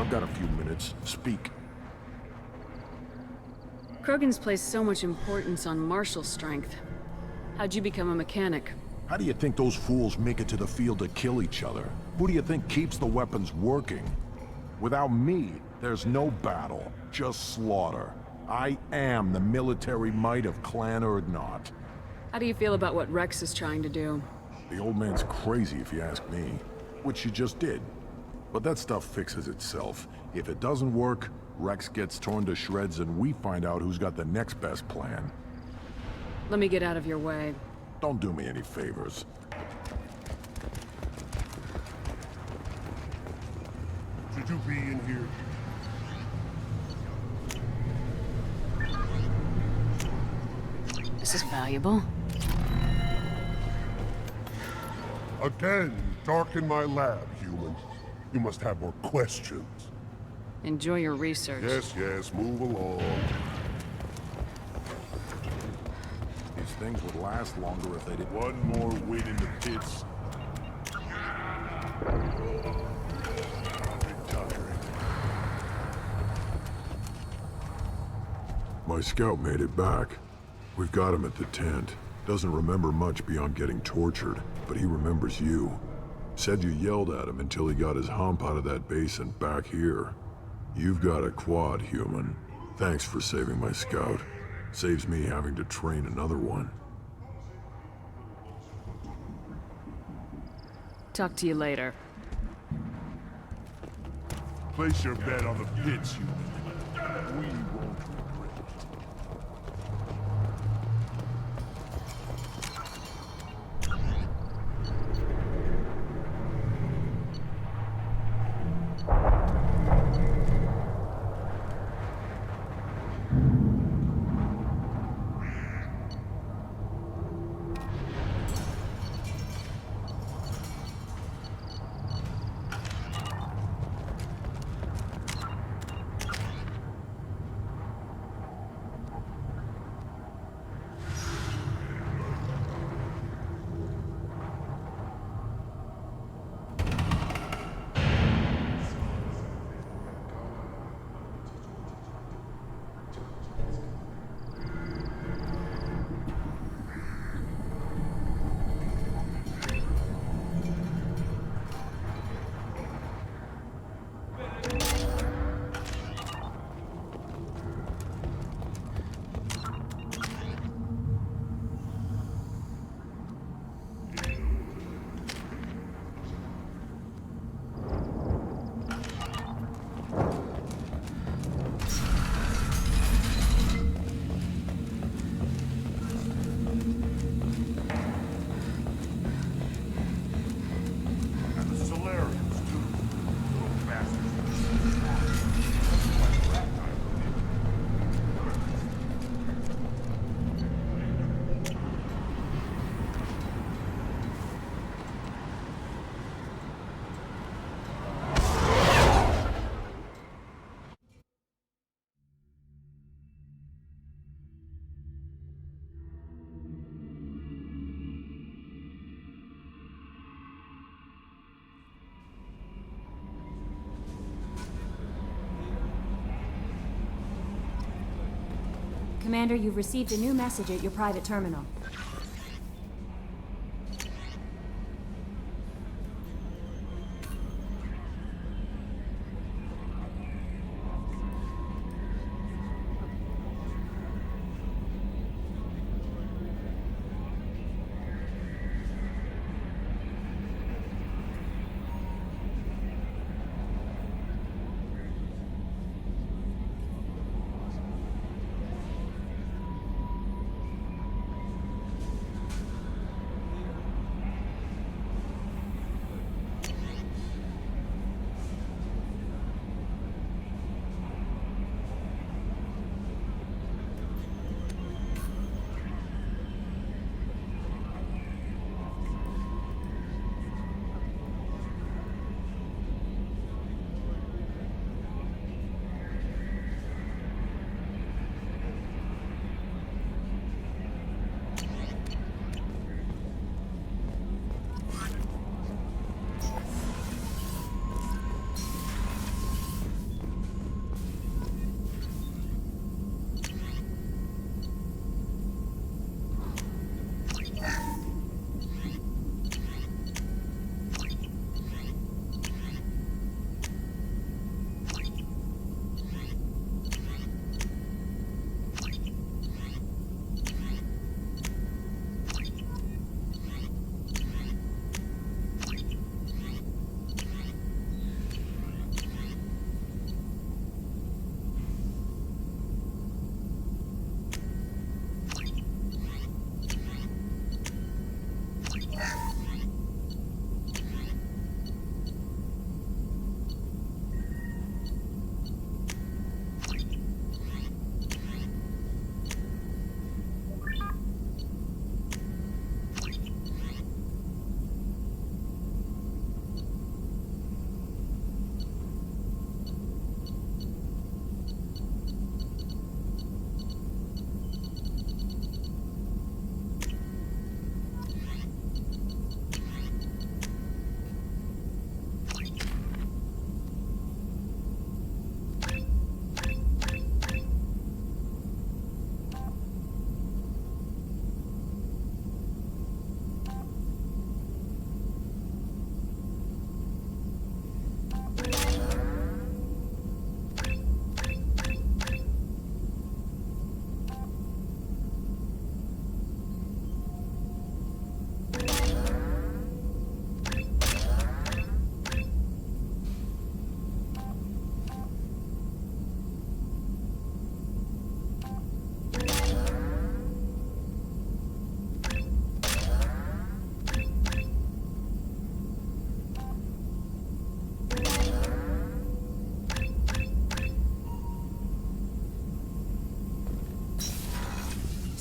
I've got a few minutes. Speak. Krogan's placed so much importance on martial strength. How'd you become a mechanic? How do you think those fools make it to the field to kill each other? Who do you think keeps the weapons working? Without me, there's no battle, just slaughter. I am the military might of Clan Urdnot. How do you feel about what Rex is trying to do? The old man's crazy if you ask me, which you just did. But that stuff fixes itself. If it doesn't work, Rex gets torn to shreds and we find out who's got the next best plan. Let me get out of your way. Don't do me any favors. Should you be in here? This is valuable. Again, you darken my lab, human. You must have more questions. Enjoy your research. Yes, move along. These things would last longer if they did. One more win in the pits. My scout made it back. We've got him at the tent. Doesn't remember much beyond getting tortured, but he remembers you. Said you yelled at him until he got his hump out of that basin back here. You've got a quad, human. Thanks for saving my scout. Saves me having to train another one. Talk to you later. Place your bet on the pits, human. We won't regret it. Commander, you've received a new message at your private terminal.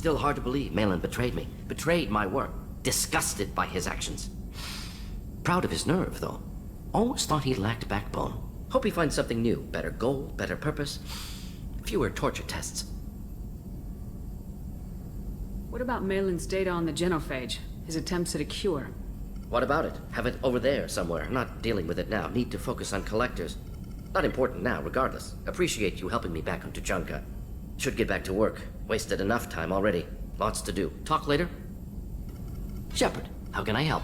Still hard to believe Malin betrayed me. Betrayed my work. Disgusted by his actions. Proud of his nerve, though. Always thought he lacked backbone. Hope he finds something new. Better goal, better purpose. Fewer torture tests. What about Malin's data on the genophage? His attempts at a cure? What about it? Have it over there somewhere. Not dealing with it now. Need to focus on collectors. Not important now, regardless. Appreciate you helping me back on Tuchanka. Should get back to work. Wasted enough time already. Lots to do. Talk later? Shepard, how can I help?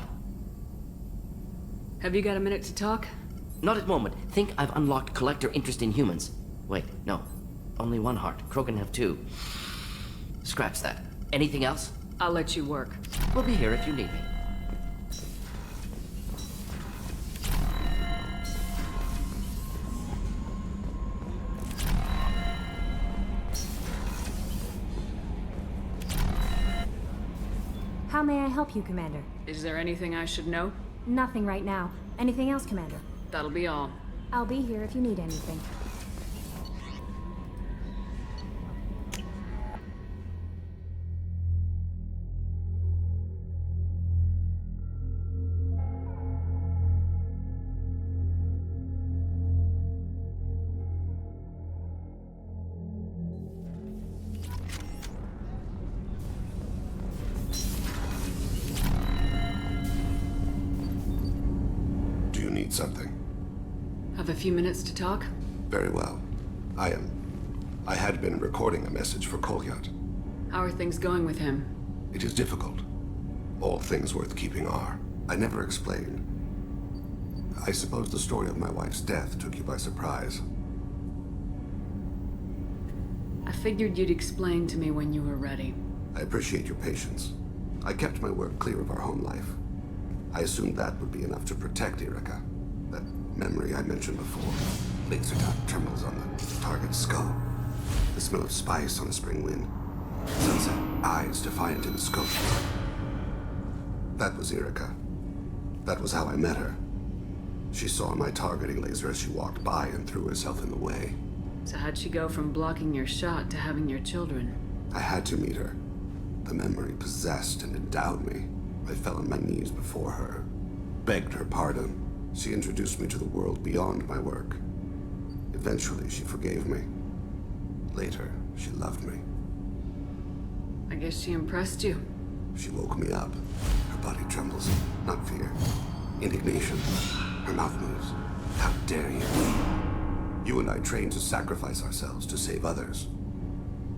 Have you got a minute to talk? Not at moment. Think I've unlocked collector interest in humans. Wait, no. Only one heart. Krogan have two. Scratch that. Anything else? I'll let you work. We'll be here if you need me. How may I help you, Commander? Is there anything I should know? Nothing right now. Anything else, Commander? That'll be all. I'll be here if you need anything. Something. Have a few minutes to talk? Very well. I had been recording a message for Kolyat. How are things going with him? It is difficult. All things worth keeping are. I never explained. I suppose the story of my wife's death took you by surprise. I figured you'd explain to me when you were ready. I appreciate your patience. I kept my work clear of our home life. I assumed that would be enough to protect Erica. That memory I mentioned before. Laser dot trembles on the target's skull. The smell of spice on the spring wind. Sunset eyes defiant in the scope. That was Erica. That was how I met her. She saw my targeting laser as she walked by and threw herself in the way. So how'd she go from blocking your shot to having your children? I had to meet her. The memory possessed and endowed me. I fell on my knees before her, begged her pardon. She introduced me to the world beyond my work. Eventually, she forgave me. Later, she loved me. I guess she impressed you. She woke me up. Her body trembles. Not fear. Indignation. Her mouth moves. How dare you? You and I trained to sacrifice ourselves to save others.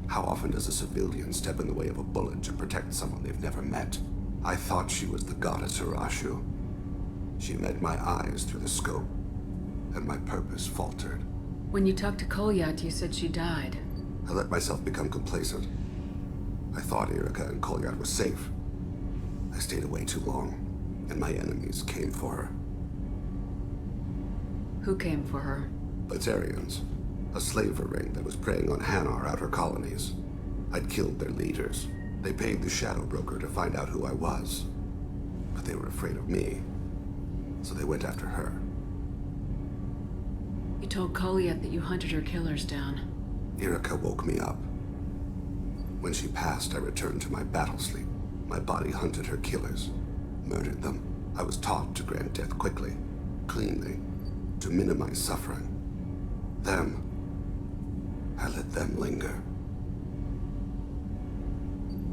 How often does a civilian step in the way of a bullet to protect someone they've never met? I thought she was the goddess Hirashu. She met my eyes through the scope, and my purpose faltered. When you talked to Kolyat, you said she died. I let myself become complacent. I thought Erica and Kolyat were safe. I stayed away too long, and my enemies came for her. Who came for her? Batarians, a slaver ring that was preying on Hanar outer colonies. I'd killed their leaders. They paid the Shadow Broker to find out who I was. But they were afraid of me, so they went after her. You told Kolyat that you hunted her killers down. Erica woke me up. When she passed, I returned to my battle sleep. My body hunted her killers, murdered them. I was taught to grant death quickly, cleanly, to minimize suffering. Them, I let them linger.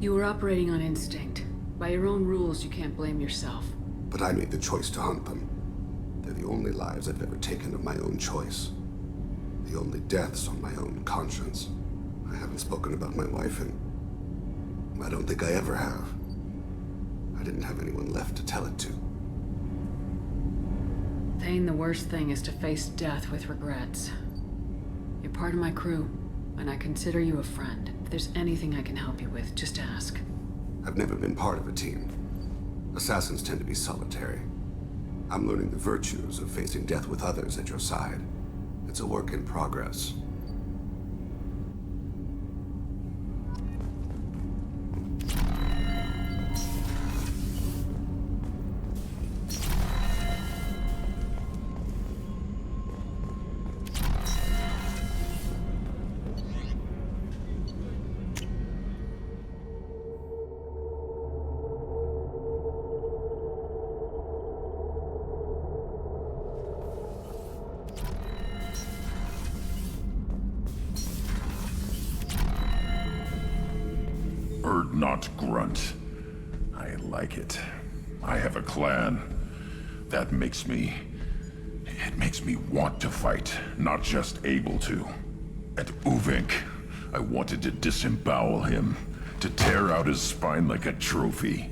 You were operating on instinct. By your own rules, you can't blame yourself. But I made the choice to hunt them. They're the only lives I've ever taken of my own choice. The only deaths on my own conscience. I haven't spoken about my wife, and I don't think I ever have. I didn't have anyone left to tell it to. Thane, the worst thing is to face death with regrets. You're part of my crew, and I consider you a friend. If there's anything I can help you with, just ask. I've never been part of a team. Assassins tend to be solitary. I'm learning the virtues of facing death with others at your side. It's a work in progress. not grunt. I like it. I have a clan. That makes me... It makes me want to fight, not just able to. And Uvink, I wanted to disembowel him, to tear out his spine like a trophy.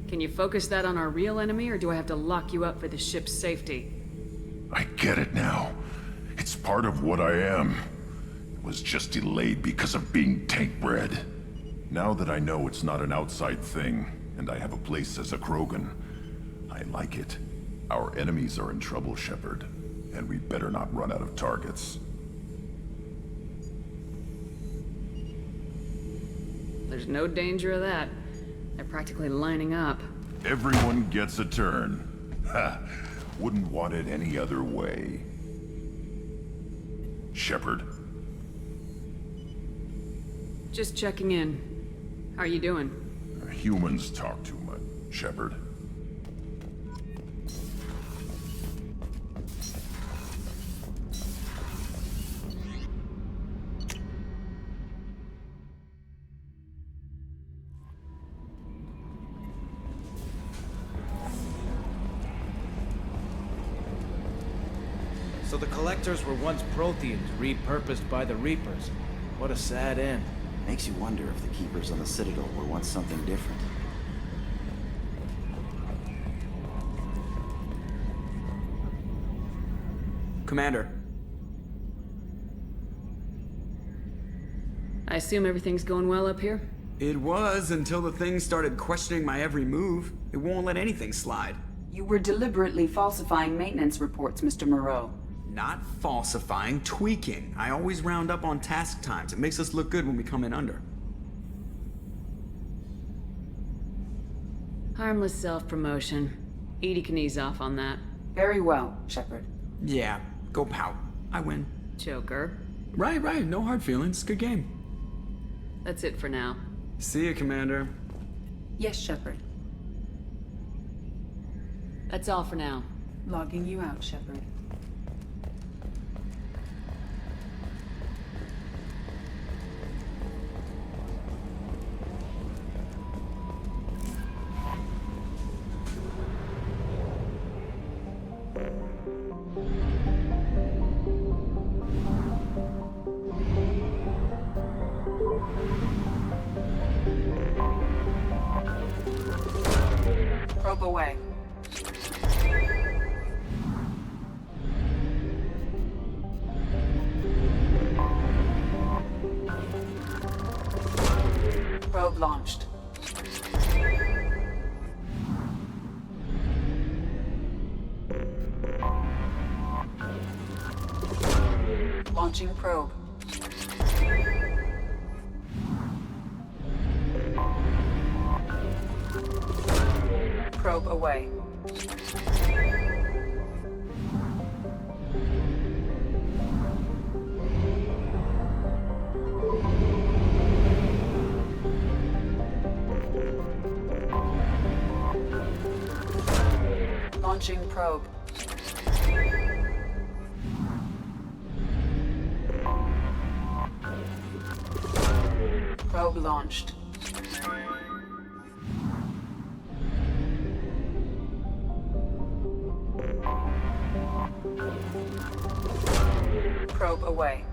Can you focus that on our real enemy, or do I have to lock you up for the ship's safety? I get it now. It's part of what I am. It was just delayed because of being tank-bred. Now that I know it's not an outside thing, and I have a place as a Krogan, I like it. Our enemies are in trouble, Shepard, and we better not run out of targets. There's no danger of that. They're practically lining up. Everyone gets a turn. Ha! Wouldn't want it any other way. Shepard. Just checking in. How are you doing? Humans talk too much, Shepard. So the Collectors were once Protheans, repurposed by the Reapers. What a sad end. Makes you wonder if the Keepers on the Citadel were once something different. Commander. I assume everything's going well up here? It was until the thing started questioning my every move. It won't let anything slide. You were deliberately falsifying maintenance reports, Mr. Moreau. Not falsifying, tweaking. I always round up on task times. It makes us look good when we come in under. Harmless self-promotion. Edie can ease off on that. Very well, Shepard. Yeah, go pout. I win. Joker. Right, no hard feelings. Good game. That's it for now. See you, Commander. Yes, Shepard. That's all for now. Logging you out, Shepard. Probe away. Probe launched. Launching probe. Probe away. Launching probe. Probe launched. Probe away.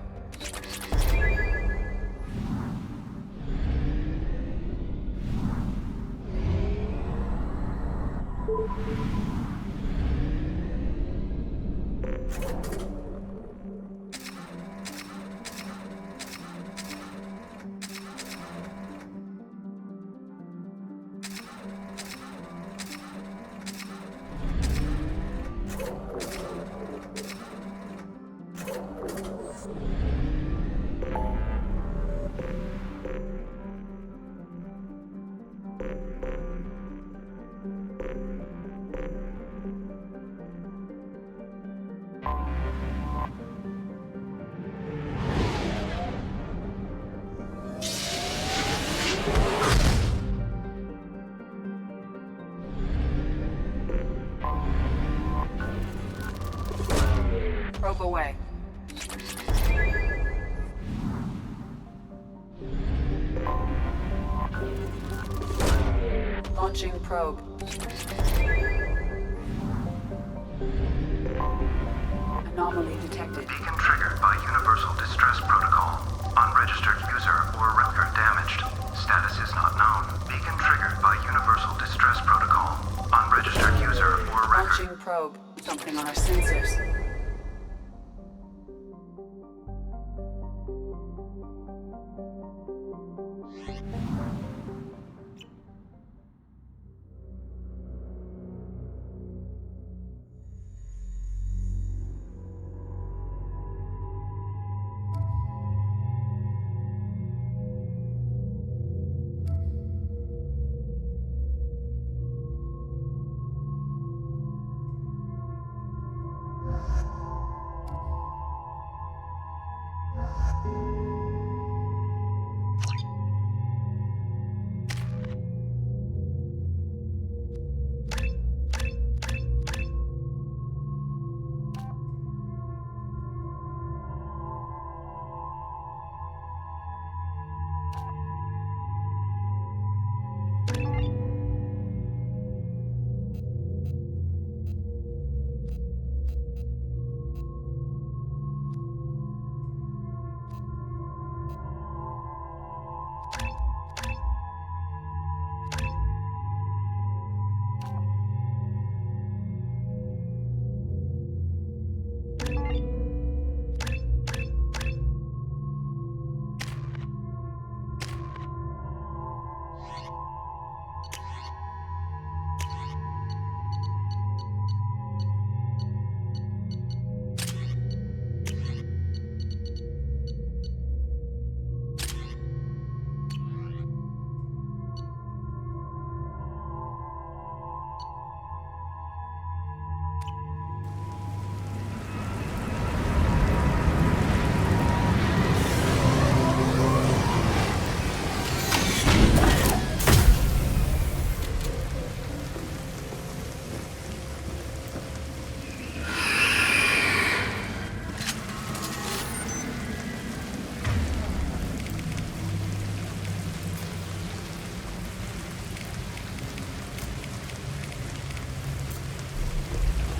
Probe away. Launching probe. Anomaly detected. Beacon triggered by Universal Distress Protocol. Unregistered user or record damaged. Status is not known. Beacon triggered by Universal Distress Protocol. Unregistered user or record... Launching probe. Something on our sensors.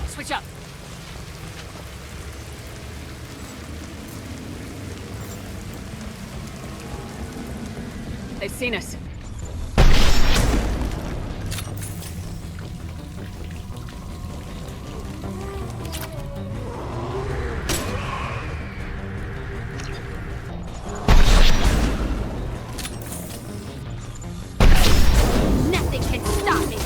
Switch up. They've seen us. Nothing can stop me!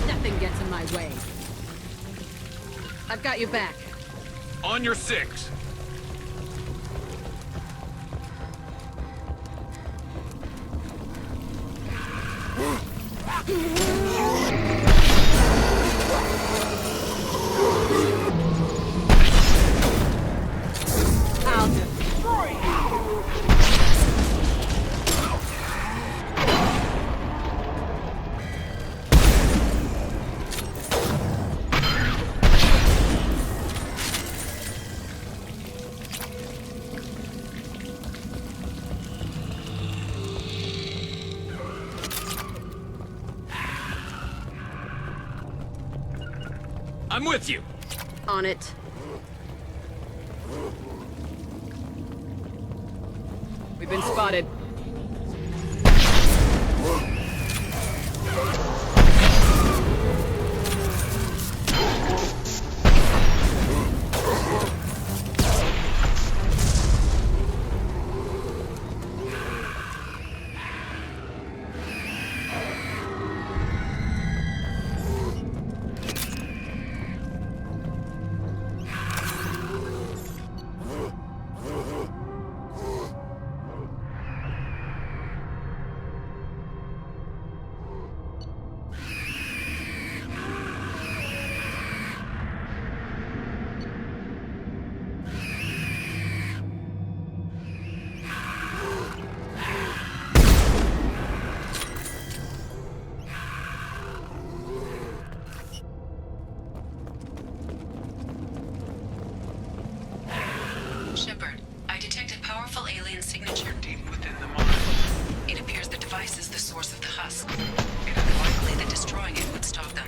Nothing gets in my way. I've got you back. On your six. I'll destroy you! I'm with you. On it. We've been spotted. husk. It is likely that destroying it would stop them.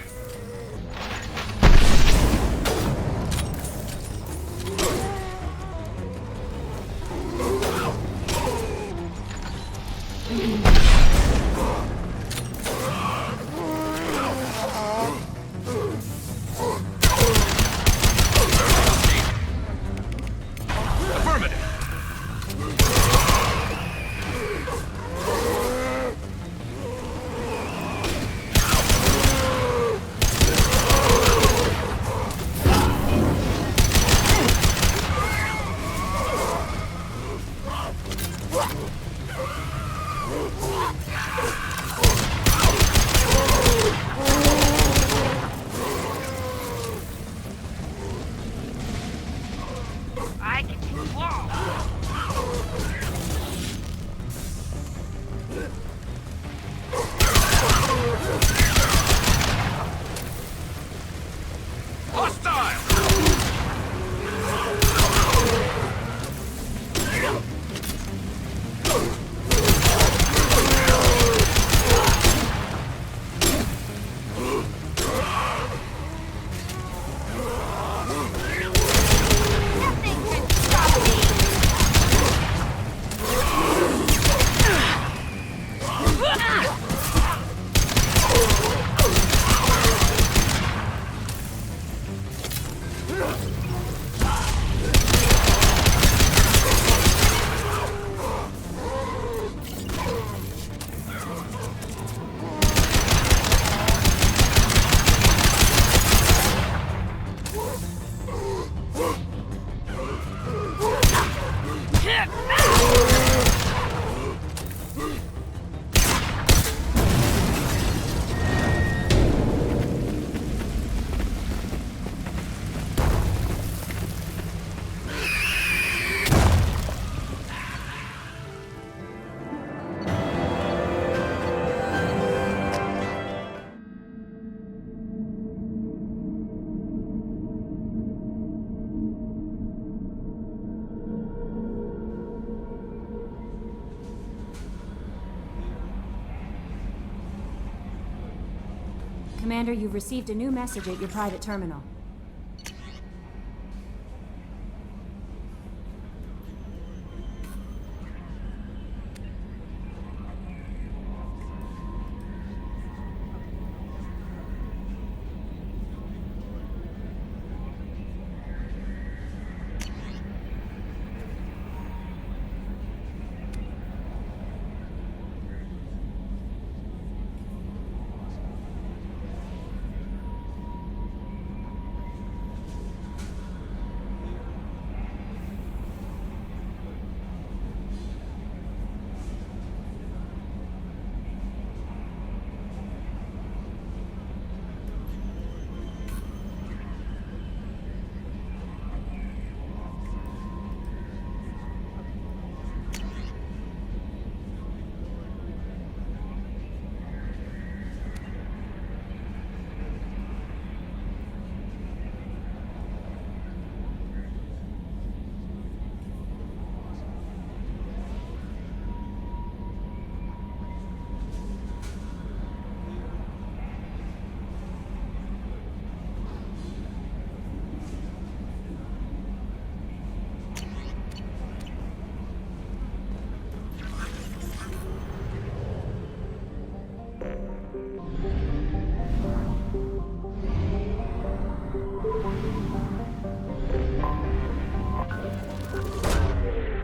Commander, you've received a new message at your private terminal.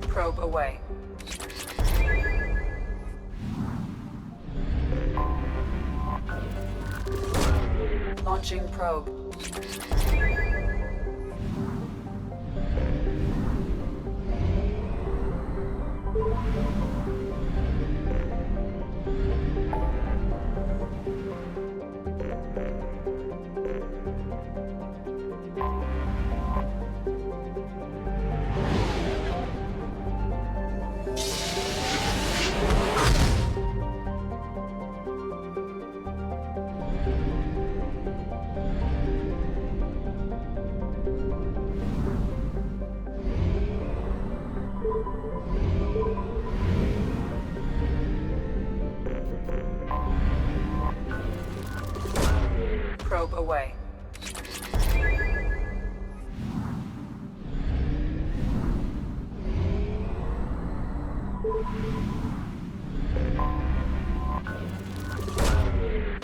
Probe away. Launching probe.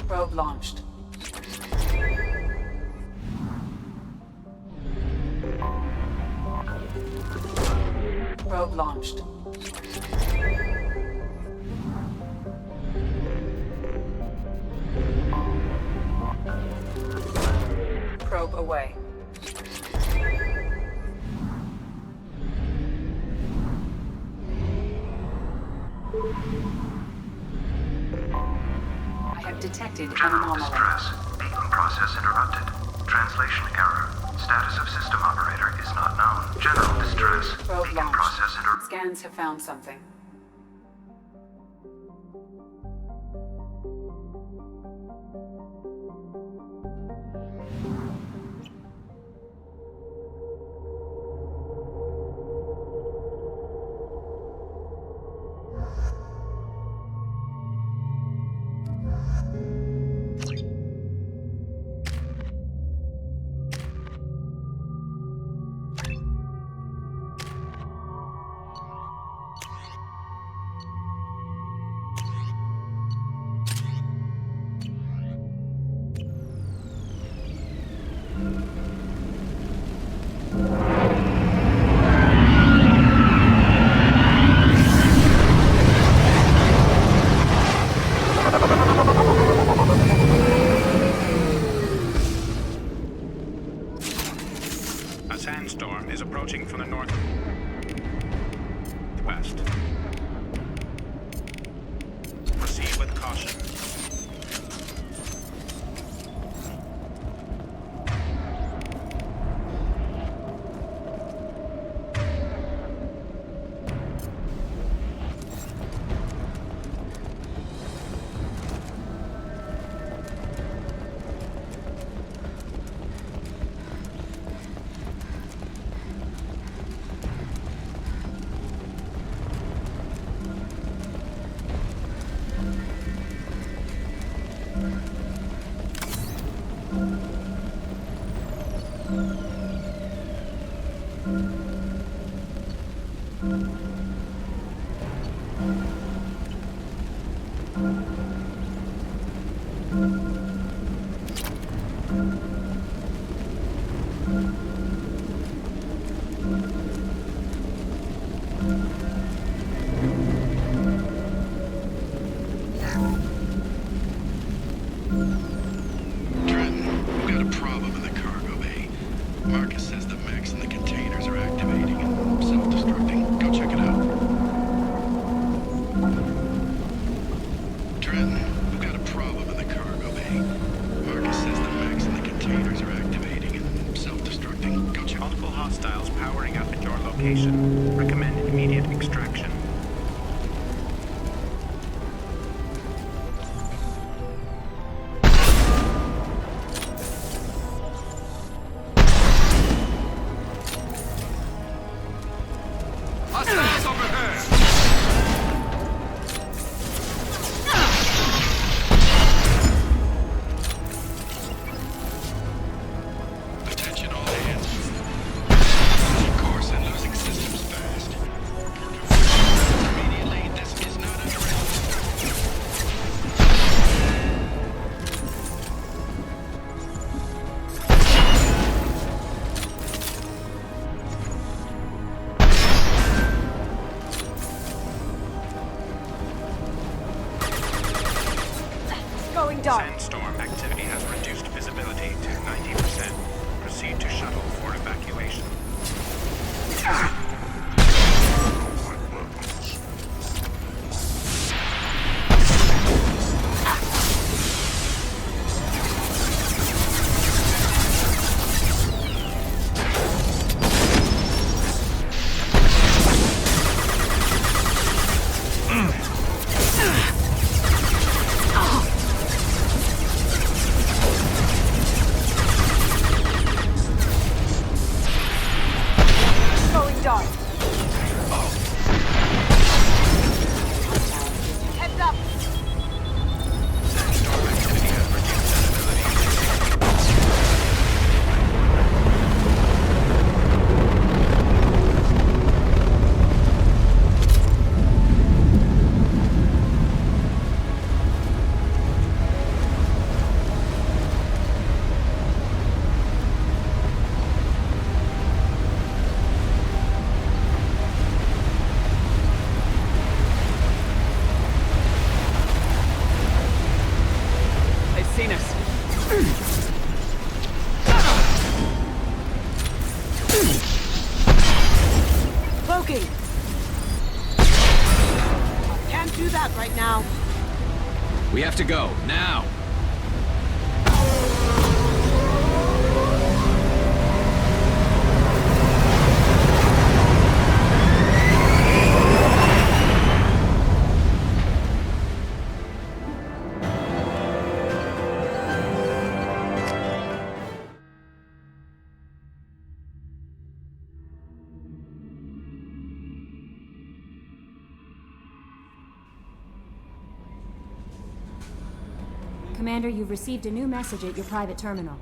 Probe launched. Probe launched. Probe away. I have detected an General anomaly. distress. Beacon process interrupted. Translation error. Status of system operator is not known. General distress. Probe Beacon launched. process interrupted. Scans have found something. A sandstorm is approaching from the northwest. Proceed with caution. Recommend immediate extraction. Hostiles overhead! Attention all hands. Course and losing systems fast. Immediately, this is not under Going dark. Sandstorm activity has reduced visibility to 90%. Proceed to shuttle for evacuation. Cloaking! Can't do that right now. We have to go, now! Commander, you've received a new message at your private terminal.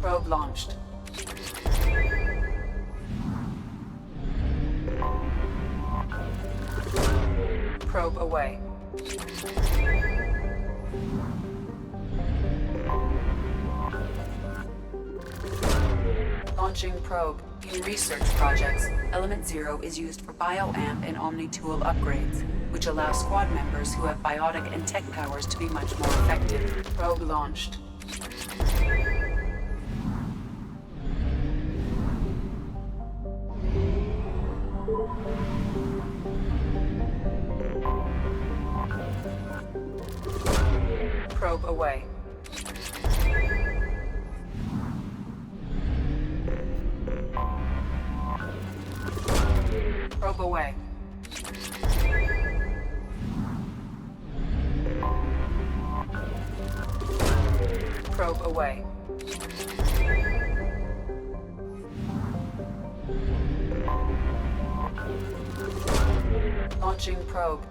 Probe launched. Probe away. Launching probe. In research projects, Element Zero is used for bioamp and Omni-tool upgrades, which allow squad members who have biotic and tech powers to be much more effective. Probe launched. Probe away. Probe away. Probe away. Launching probe.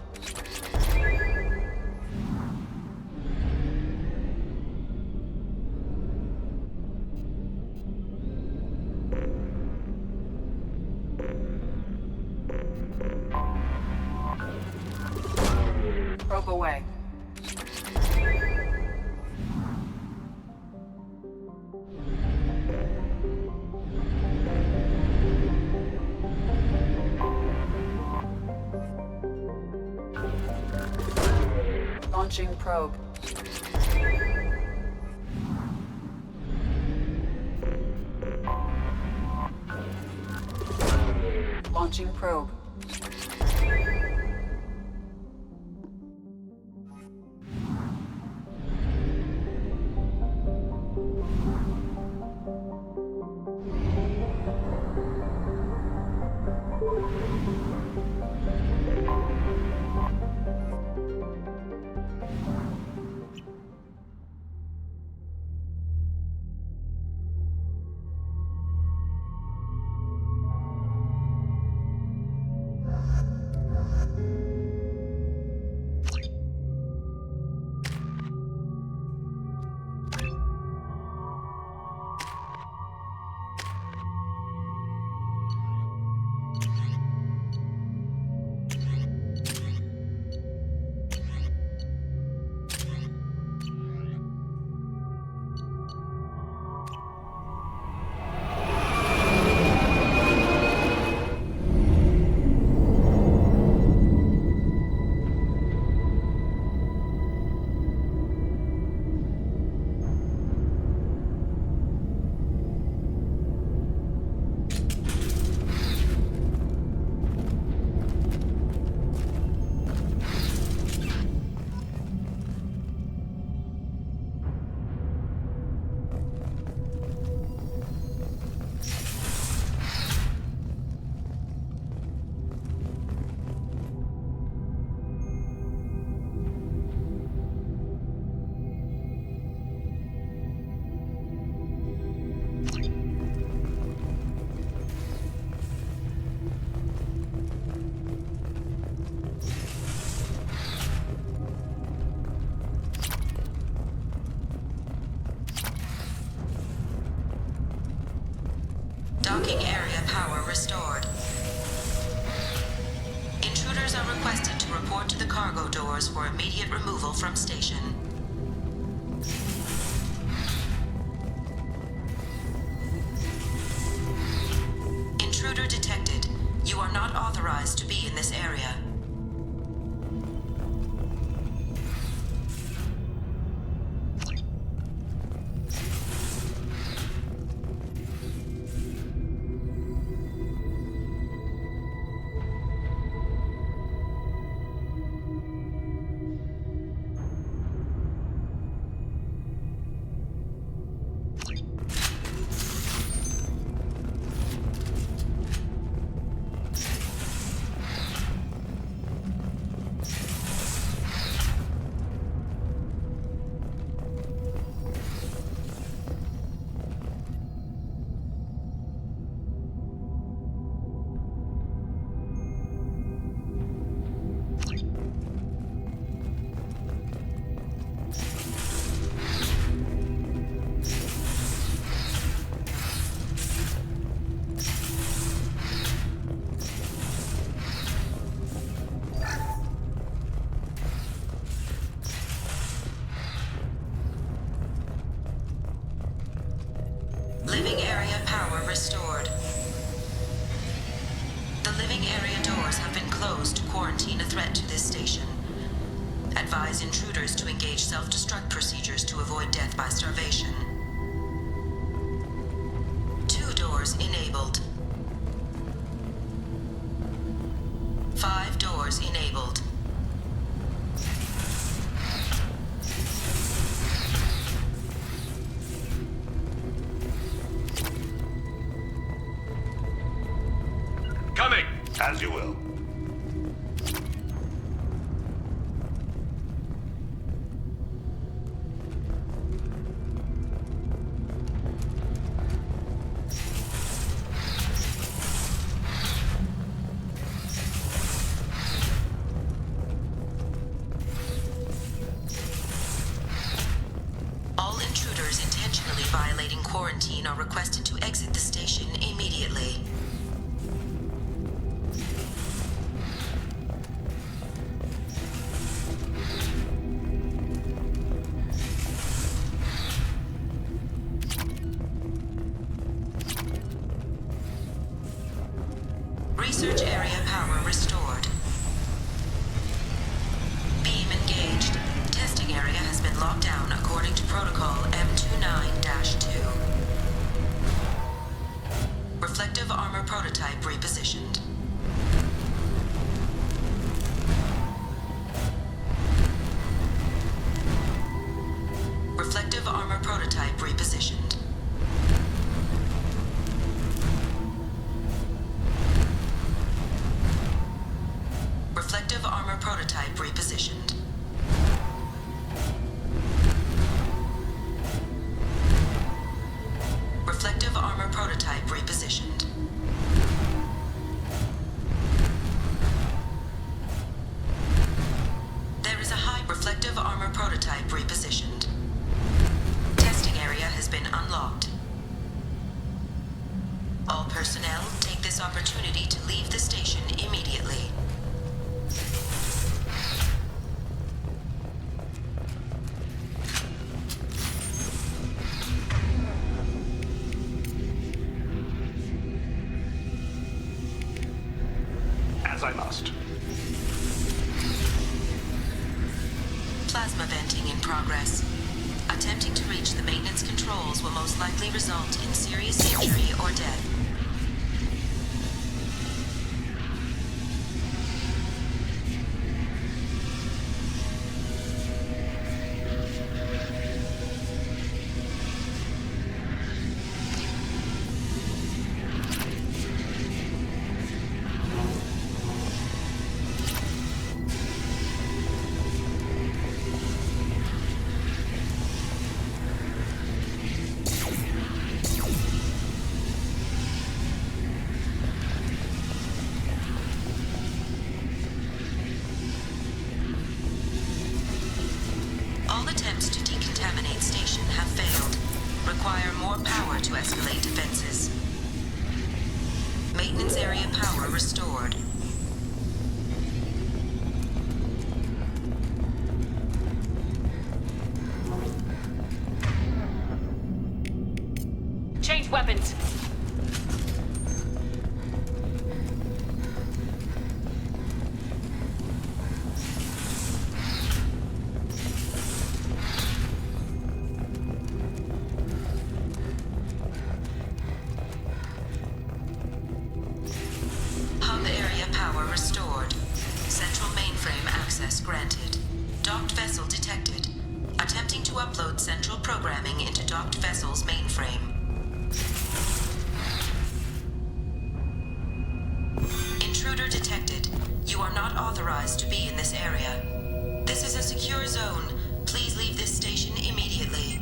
Probe away. Launching probe. Launching probe. Docking area power restored. Intruders are requested to report to the cargo doors for immediate removal from station. restored. The living area doors have been closed to quarantine a threat to this station. Advise intruders to engage self-destruct procedures to avoid death by starvation. 2 doors enabled. 5 doors enabled. Coming! As you will. All intruders intentionally violating quarantine are requested to exit the station immediately. Research area power restored. Beam engaged. Testing area has been locked down according to protocol M29-2. Reflective armor prototype repositioned. Reflective armor prototype repositioned. Reflective armor prototype repositioned. Reflective armor prototype repositioned. There is a high reflective armor prototype repositioned. Testing area has been unlocked. All personnel take this opportunity to leave the station immediately. As I must. Plasma venting in progress. Attempting to reach the maintenance controls will most likely result in serious injury or death. All attempts to decontaminate station have failed. Require more power to escalate defenses. Maintenance area power restored. Change weapons. Hub area power restored. Central mainframe access granted. Docked vessel detected. Attempting to upload central programming into docked vessel's mainframe. Intruder detected. You are not authorized to be in this area. This is a secure zone. Please leave this station immediately.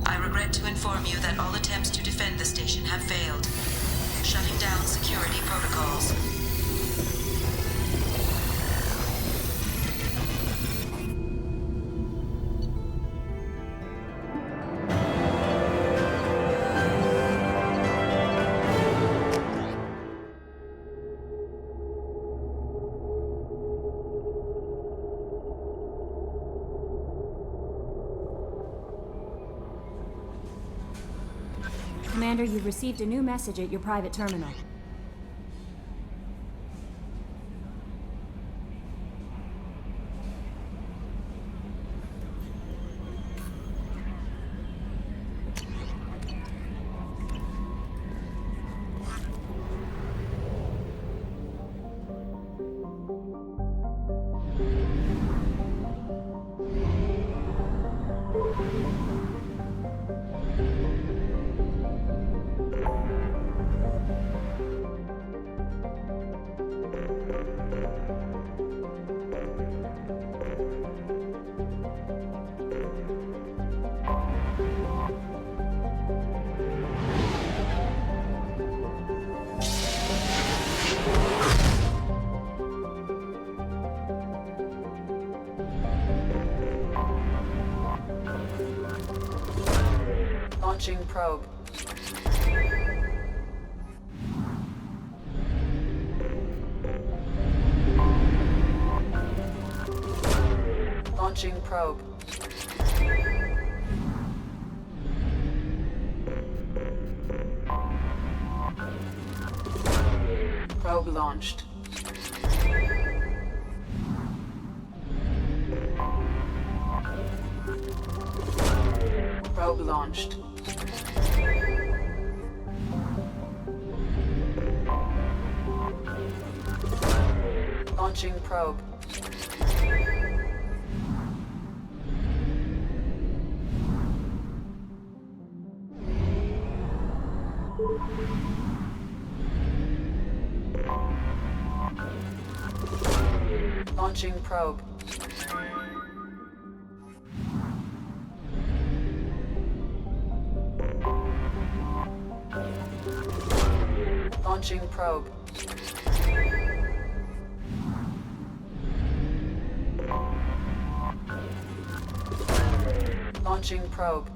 I regret to inform you that all attempts to defend the station have failed. Shutting down security protocols. Commander, you've received a new message at your private terminal. Launching probe. Launching probe. Probe launched. Probe launched. Launching probe. Launching probe. Launching probe. Launching probe.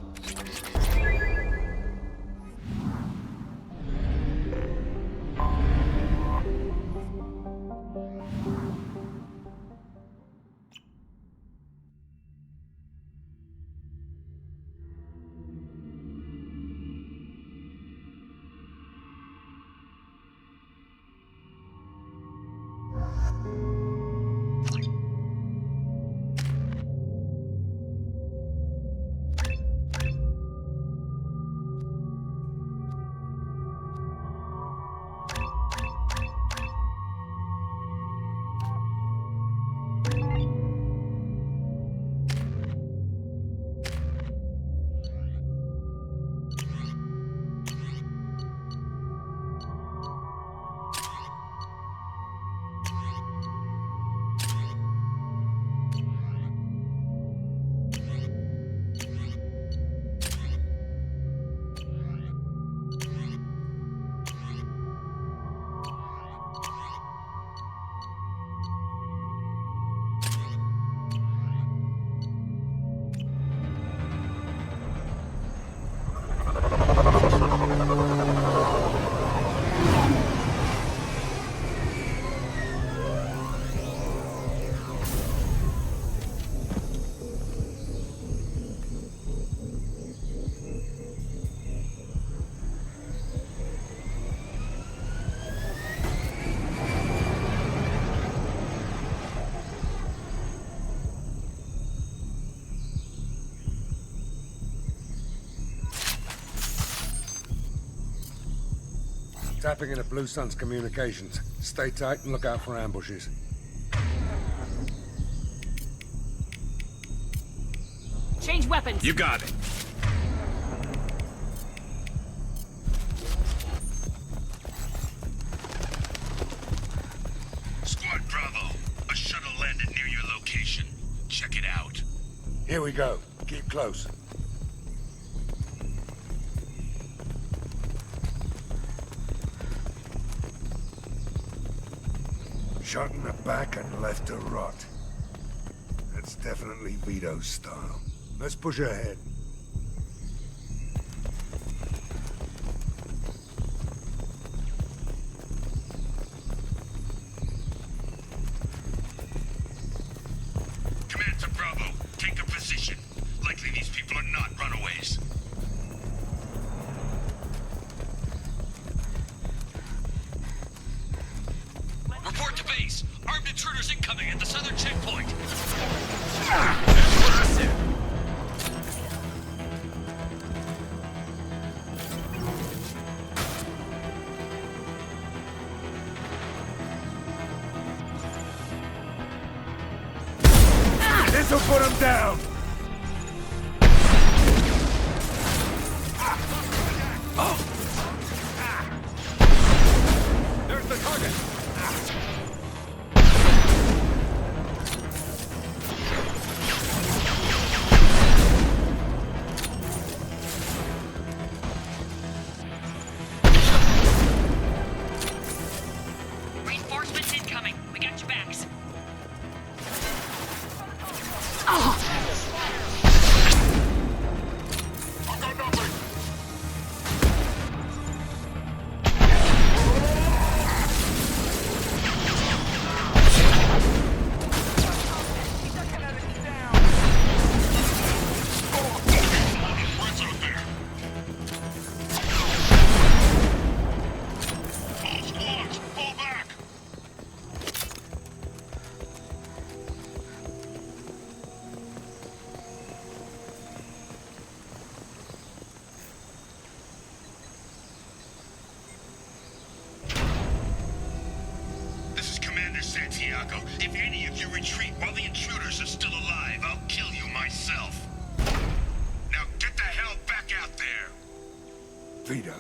Tapping into Blue Sun's communications. Stay tight and look out for ambushes. Change weapons. You got it. Squad Bravo, a shuttle landed near your location. Check it out. Here we go. Keep close. Shot in the back and left to rot. That's definitely Vito's style. Let's push ahead. Command to Bravo, take a position. Likely these people are not runaways. him down! There's the target! Reinforcements incoming. We got your backs. Santiago, if any of you retreat while the intruders are still alive, I'll kill you myself. Now get the hell back out there! Vito.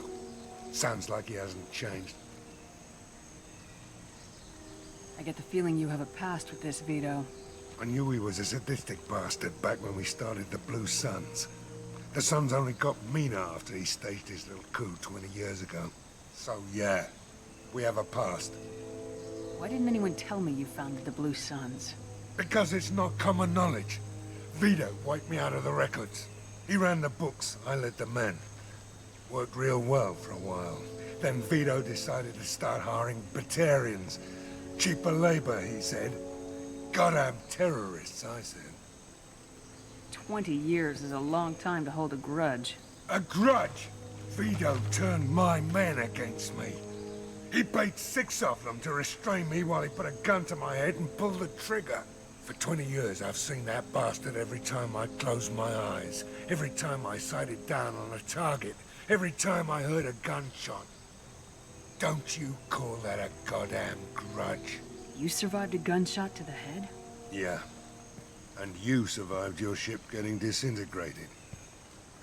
Sounds like he hasn't changed. I get the feeling you have a past with this, Vito. I knew he was a sadistic bastard back when we started the Blue Suns. The Suns only got meaner after he staged his little coup 20 years ago. So yeah, we have a past. Why didn't anyone tell me you founded the Blue Suns? Because it's not common knowledge. Vito wiped me out of the records. He ran the books, I led the men. Worked real well for a while. Then Vito decided to start hiring Batarians. Cheaper labor, he said. Goddamn terrorists, I said. 20 years is a long time to hold a grudge. A grudge? Vito turned my men against me. He paid 6 of them to restrain me while he put a gun to my head and pulled the trigger. For 20 years, I've seen that bastard every time I closed my eyes. Every time I sighted down on a target. Every time I heard a gunshot. Don't you call that a goddamn grudge? You survived a gunshot to the head? Yeah. And you survived your ship getting disintegrated.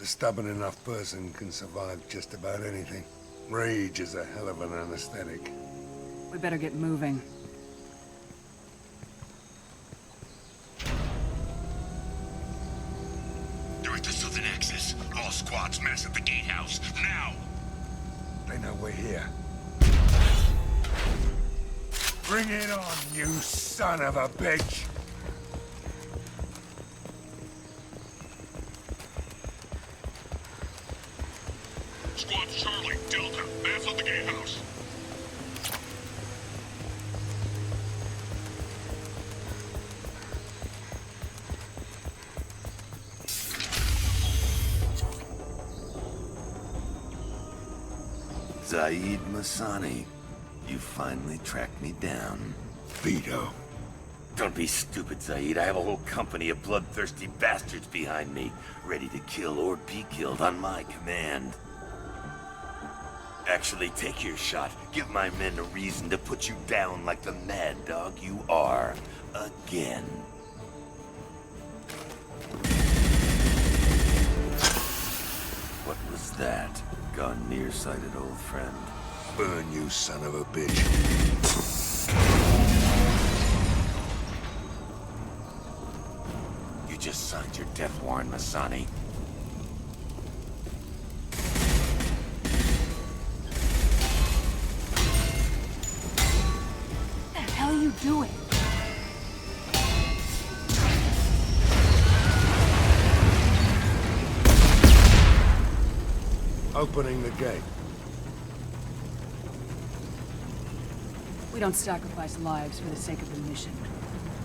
A stubborn enough person can survive just about anything. Rage is a hell of an anesthetic. We better get moving. They're at the southern axis. All squads mass at the gatehouse. Now! They know we're here. Bring it on, you son of a bitch! Squad Charlie, Delta, mass at the gatehouse. Zaid Masani, you finally tracked me down. Vito. Don't be stupid, Zaid. I have a whole company of bloodthirsty bastards behind me, ready to kill or be killed on my command. Actually, take your shot. Give my men a reason to put you down like the mad dog you are. Again. What was that? Gone nearsighted, old friend. Burn, you son of a bitch. You just signed your death warrant, Masani. What the hell are you doing? Opening the gate. We don't sacrifice lives for the sake of the mission.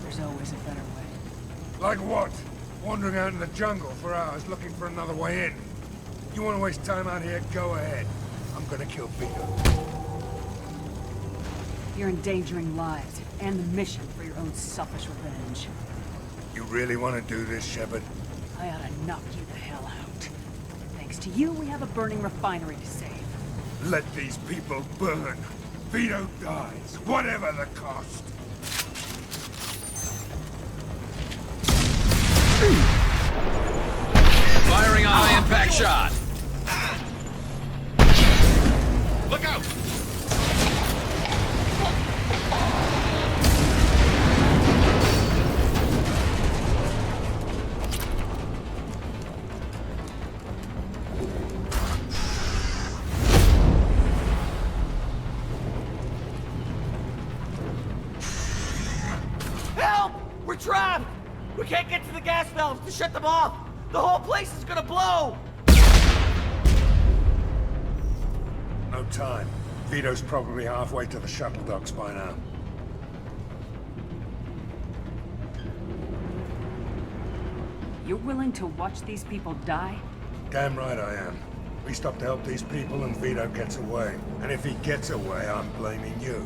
There's always a better way. Like what? Wandering out in the jungle for hours looking for another way in. You want to waste time out here? Go ahead. I'm gonna kill Vito. You're endangering lives and the mission for your own selfish revenge. You really want to do this, Shepard? I ought to knock you the hell out. Thanks to you, we have a burning refinery to save. Let these people burn. Vito dies, whatever the cost. Firing a high-impact shot. Look out! Help! We're trapped! We can't get to the gas valves to shut them off! The whole place is gonna blow! No time. Vito's probably halfway to the shuttle docks by now. You're willing to watch these people die? Damn right I am. We stop to help these people and Vito gets away. And if he gets away, I'm blaming you.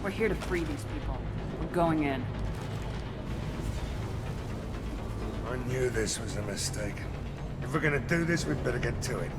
We're here to free these people. We're going in. I knew this was a mistake. If we're gonna do this, we'd better get to it.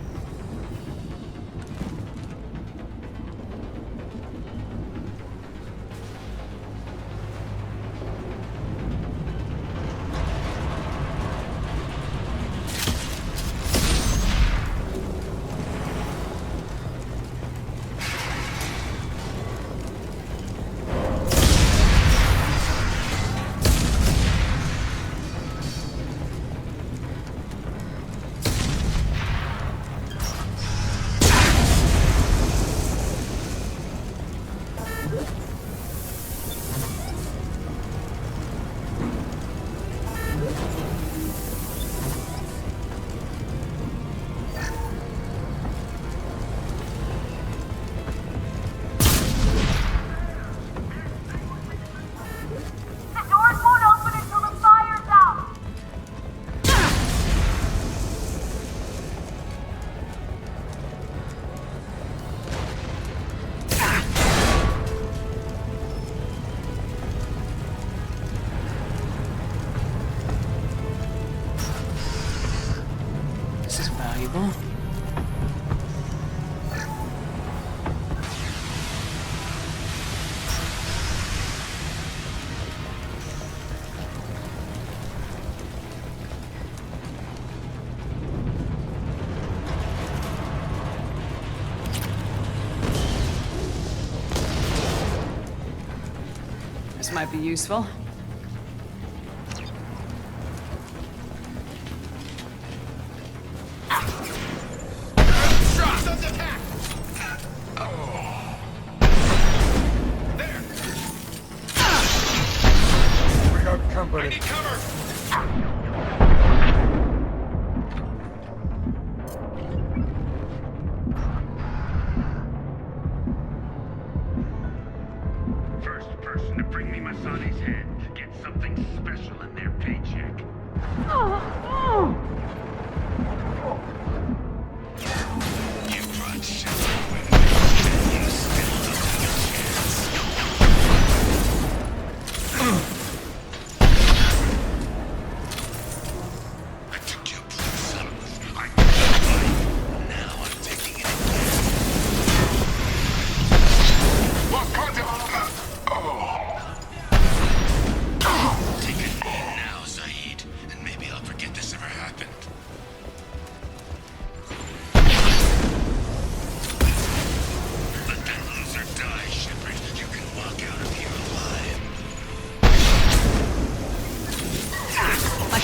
valuable. This might be useful.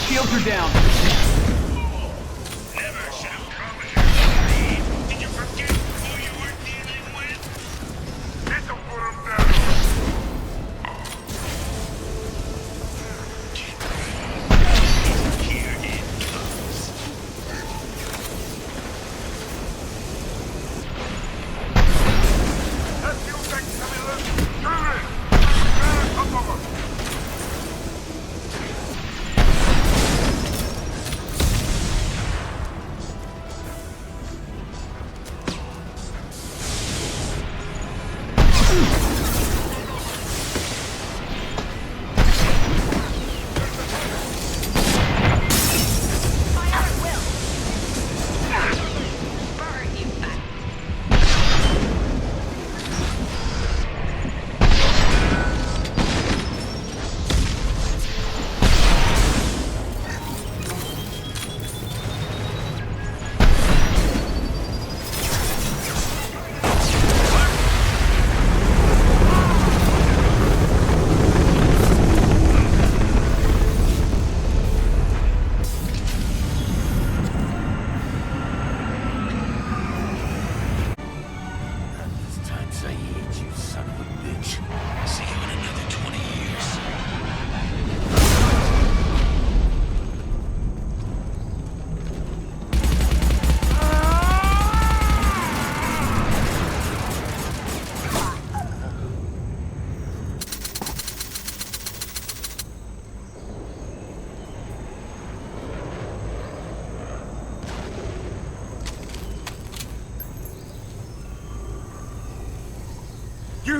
Shields are down. Never should have come here. Did you forget who you were dealing with? Get them put him down. Here it comes. That fuel tank's coming loose. Turn it. Up over.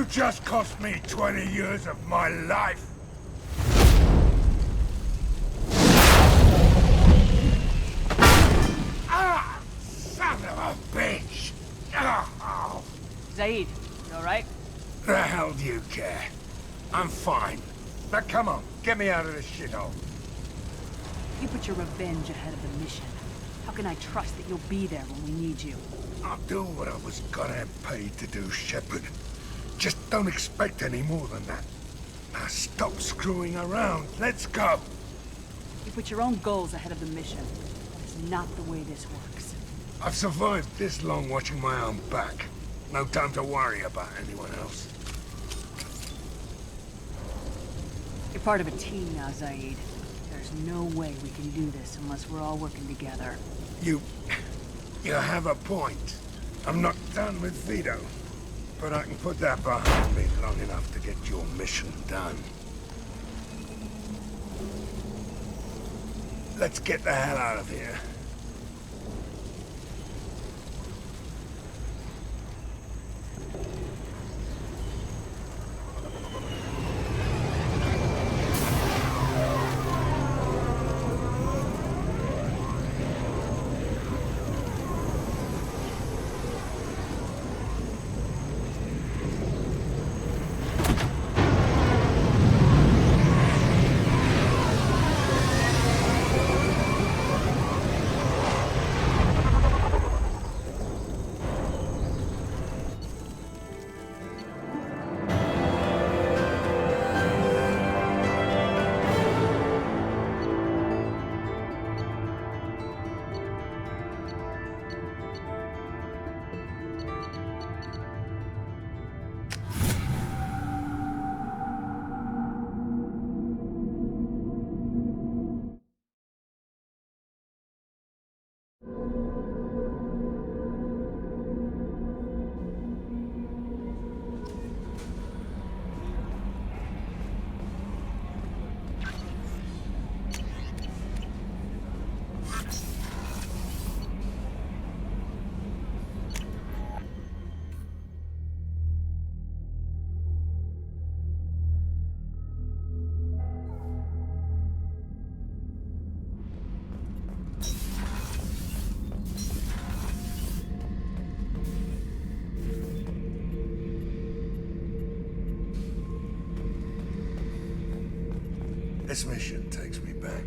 just cost me 20 years of my life. Ah! Son of a bitch! Oh. Zaid, you alright? The hell do you care? I'm fine. Now come on, get me out of this shithole. You put your revenge ahead of the mission. How can I trust that you'll be there when we need you? I'll do what I was goddamn paid to do, Shepard. Just don't expect any more than that. Now stop screwing around. Let's go. You put your own goals ahead of the mission. That is not the way this works. I've survived this long watching my own back. No time to worry about anyone else. You're part of a team now, Zaid. There's no way we can do this unless we're all working together. You have a point. I'm not done with Vito. But I can put that behind me long enough to get your mission done. Let's get the hell out of here. This mission takes me back.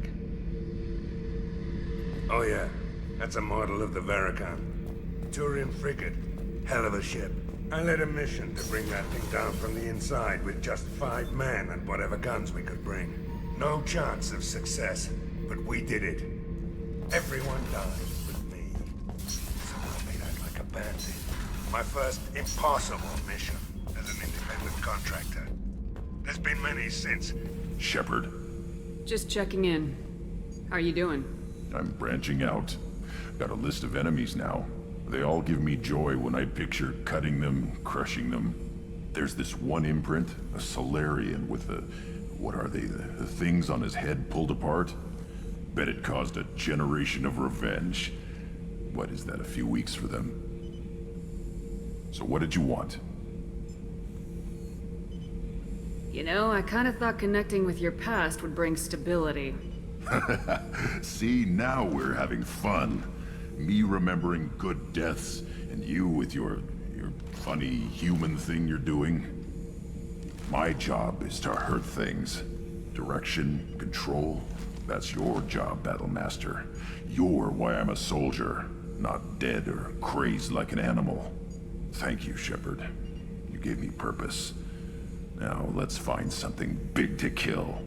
Oh yeah, that's a model of the Veracon. Turian frigate. Hell of a ship. I led a mission to bring that thing down from the inside with just 5 men and whatever guns we could bring. No chance of success, but we did it. Everyone died but me. So I made out like a bandit. My first impossible mission as an independent contractor. There's been many since. Shepard. Just checking in. How are you doing? I'm branching out. Got a list of enemies now. They all give me joy when I picture cutting them, crushing them. There's this one imprint, a Solarian with the... what are they? The things on his head pulled apart? Bet it caused a generation of revenge. What is that, a few weeks for them? So what did you want? You know, I kind of thought connecting with your past would bring stability. See, now we're having fun. Me remembering good deaths, and you with your funny human thing you're doing. My job is to hurt things. Direction, control, that's your job, Battlemaster. You're why I'm a soldier, not dead or crazed like an animal. Thank you, Shepard. You gave me purpose. Now let's find something big to kill.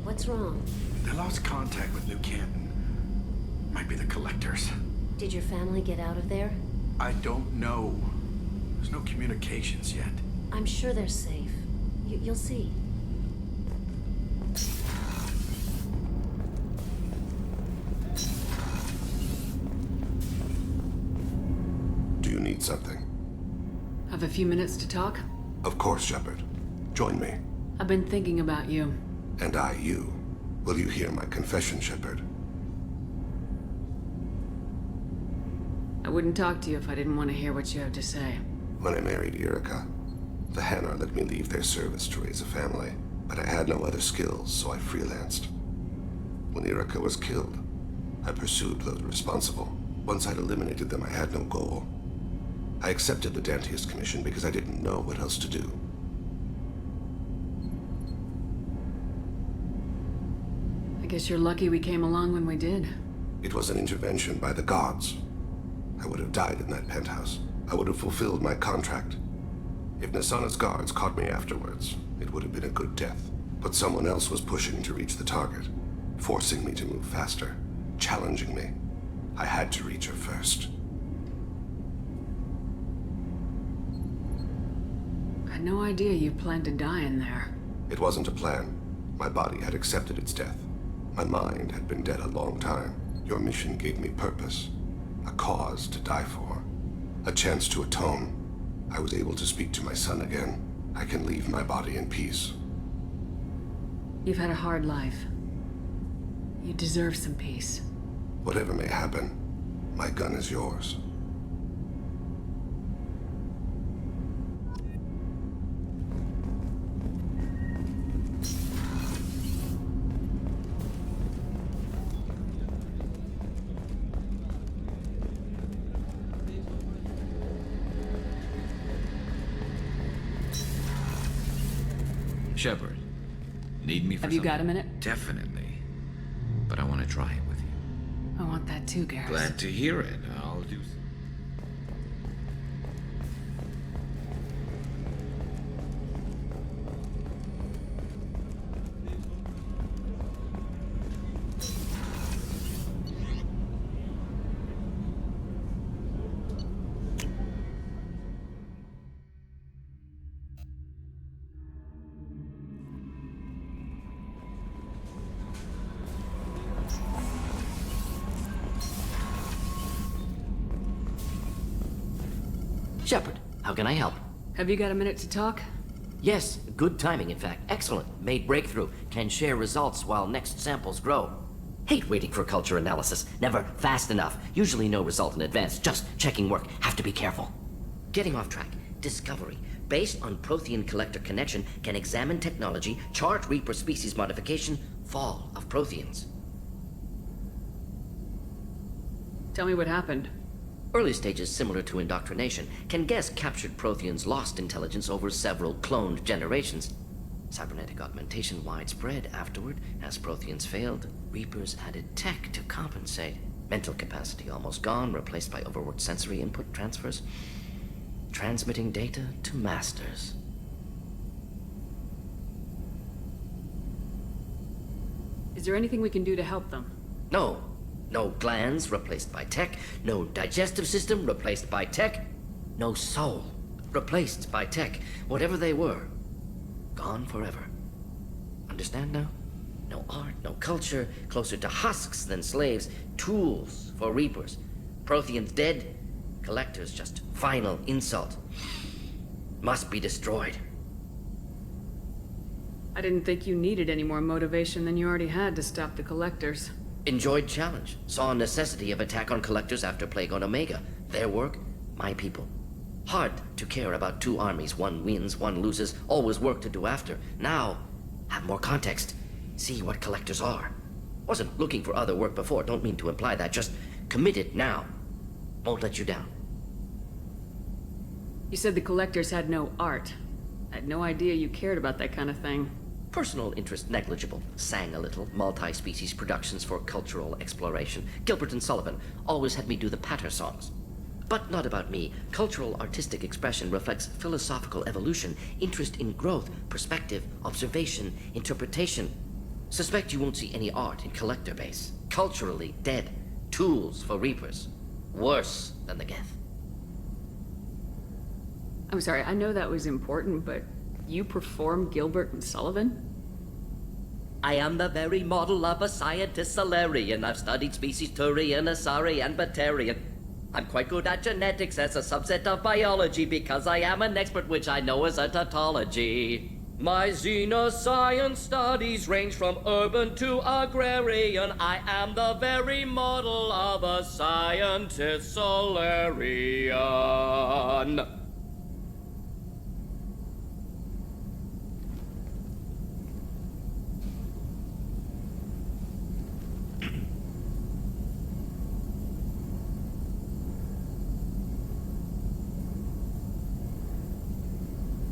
What's wrong? They lost contact with New Canton. Might be the Collectors. Did your family get out of there? I don't know. There's no communications yet. I'm sure they're safe. You'll see. Do you need something? Have a few minutes to talk? Of course, Shepard. Join me. I've been thinking about you. And I, you. Will you hear my confession, Shepard? I wouldn't talk to you if I didn't want to hear what you have to say. When I married Erica, the Hanar let me leave their service to raise a family, but I had no other skills, so I freelanced. When Erica was killed, I pursued those responsible. Once I'd eliminated them, I had no goal. I accepted the Dantius Commission because I didn't know what else to do. I guess you're lucky we came along when we did. It was an intervention by the gods. I would have died in that penthouse. I would have fulfilled my contract. If Nasana's guards caught me afterwards, it would have been a good death. But someone else was pushing to reach the target, forcing me to move faster, challenging me. I had to reach her first. I had no idea you planned to die in there. It wasn't a plan. My body had accepted its death. My mind had been dead a long time. Your mission gave me purpose. A cause to die for. A chance to atone. I was able to speak to my son again. I can leave my body in peace. You've had a hard life. You deserve some peace. Whatever may happen, my gun is yours. Shepard, need me for Have you something? got a minute? Definitely. But I want to try it with you. I want that too, Garrus. Glad to hear it. I'll do... Shepard, how can I help? Have you got a minute to talk? Yes, good timing, in fact. Excellent. Made breakthrough. Can share results while next samples grow. Hate waiting for culture analysis. Never fast enough. Usually no result in advance. Just checking work. Have to be careful. Getting off track. Discovery. Based on Prothean collector connection, can examine technology, chart Reaper species modification, fall of Protheans. Tell me what happened. Early stages similar to indoctrination. Can guess captured Protheans lost intelligence over several cloned generations. Cybernetic augmentation widespread afterward. As Protheans failed, Reapers added tech to compensate. Mental capacity almost gone, replaced by overworked sensory input transfers. Transmitting data to masters. Is there anything we can do to help them? No. No glands replaced by tech. No digestive system replaced by tech. No soul replaced by tech. Whatever they were, gone forever. Understand now? No art, no culture, closer to husks than slaves. Tools for Reapers. Protheans dead. Collectors just final insult. Must be destroyed. I didn't think you needed any more motivation than you already had to stop the Collectors. Enjoyed challenge. Saw necessity of attack on Collectors after Plague on Omega. Their work, my people. Hard to care about two armies. One wins, one loses. Always work to do after. Now, have more context. See what Collectors are. Wasn't looking for other work before. Don't mean to imply that. Just committed now. Won't let you down. You said the Collectors had no art. I had no idea you cared about that kind of thing. Personal interest negligible. Sang a little. Multi-species productions for cultural exploration. Gilbert and Sullivan always had me do the patter songs. But not about me. Cultural artistic expression reflects philosophical evolution, interest in growth, perspective, observation, interpretation. Suspect you won't see any art in Collector base. Culturally dead. Tools for Reapers. Worse than the Geth. I'm sorry, I know that was important, but you perform Gilbert and Sullivan? I am the very model of a scientist Solarian. I've studied species Turian, Asari, and Batarian. I'm quite good at genetics as a subset of biology because I am an expert, which I know is a tautology. My xenoscience studies range from urban to agrarian. I am the very model of a scientist Solarian.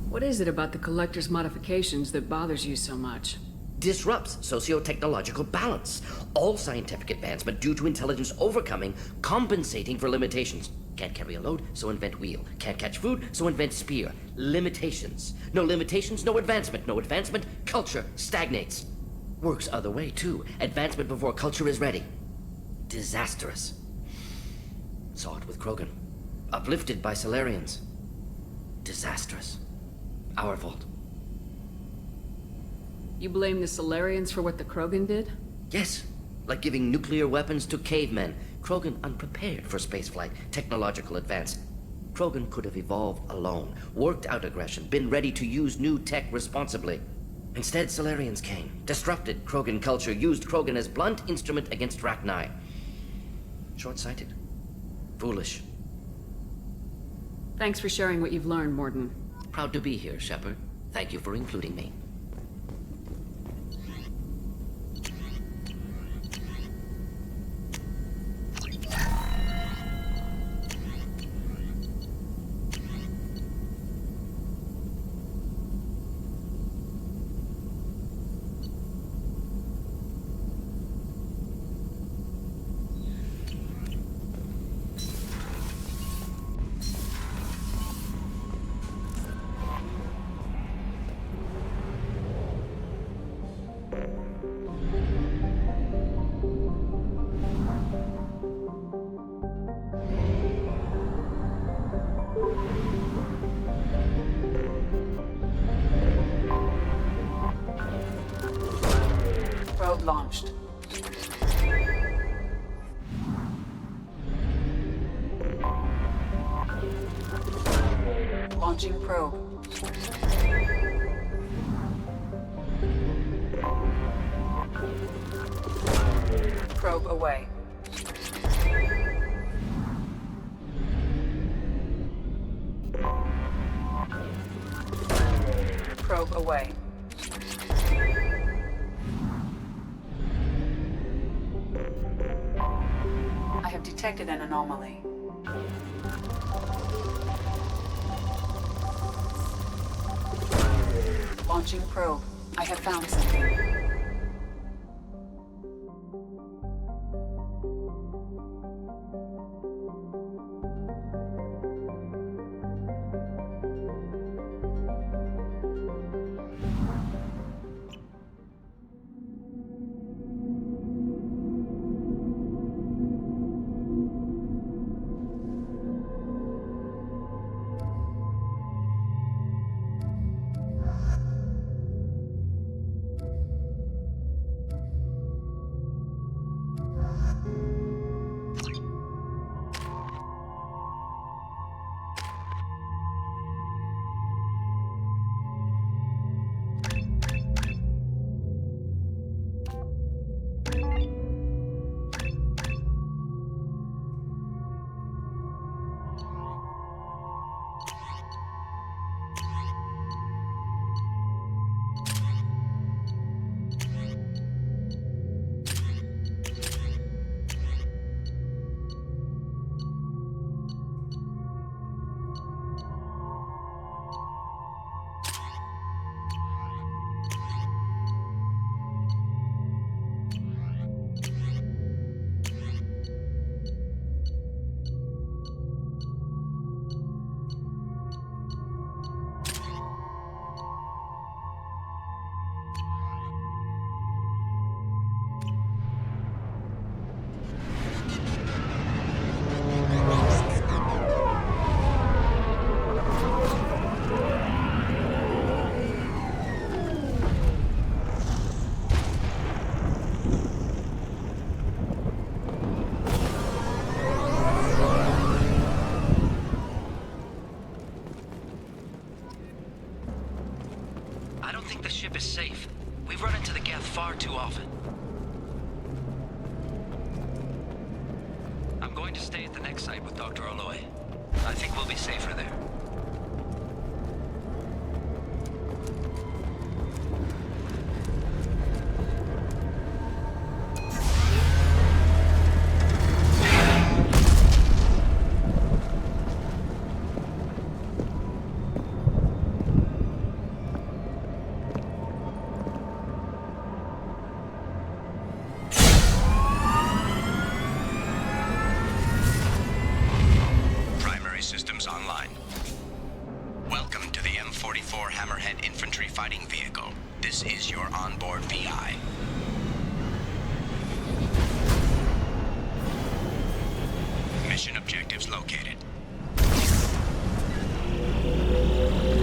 What is it about the Collector's modifications that bothers you so much? Disrupts socio-technological balance. All scientific advancement due to intelligence overcoming, compensating for limitations. Can't carry a load, so invent wheel. Can't catch food, so invent spear. Limitations. No limitations, no advancement. No advancement, culture stagnates. Works other way, too. Advancement before culture is ready. Disastrous. Saw it with Krogan. Uplifted by Solarians. Disastrous. Our fault. You blame the Solarians for what the Krogan did? Yes, like giving nuclear weapons to cavemen. Krogan unprepared for spaceflight, technological advance. Krogan could have evolved alone, worked out aggression, been ready to use new tech responsibly. Instead, Solarians came, disrupted Krogan culture, used Krogan as blunt instrument against Rachni. Short-sighted. Foolish. Thanks for sharing what you've learned, Morden. Proud to be here, Shepard. Thank you for including me. Probe launched. Launching probe. Probe away. Probe away. I have detected an anomaly. Launching probe. I have found something. I'm going to stay at the next site with Dr. Aloy. I think we'll be safer there. Systems online. Welcome to the M44 Hammerhead Infantry Fighting Vehicle. This is your onboard VI. Mission objectives located.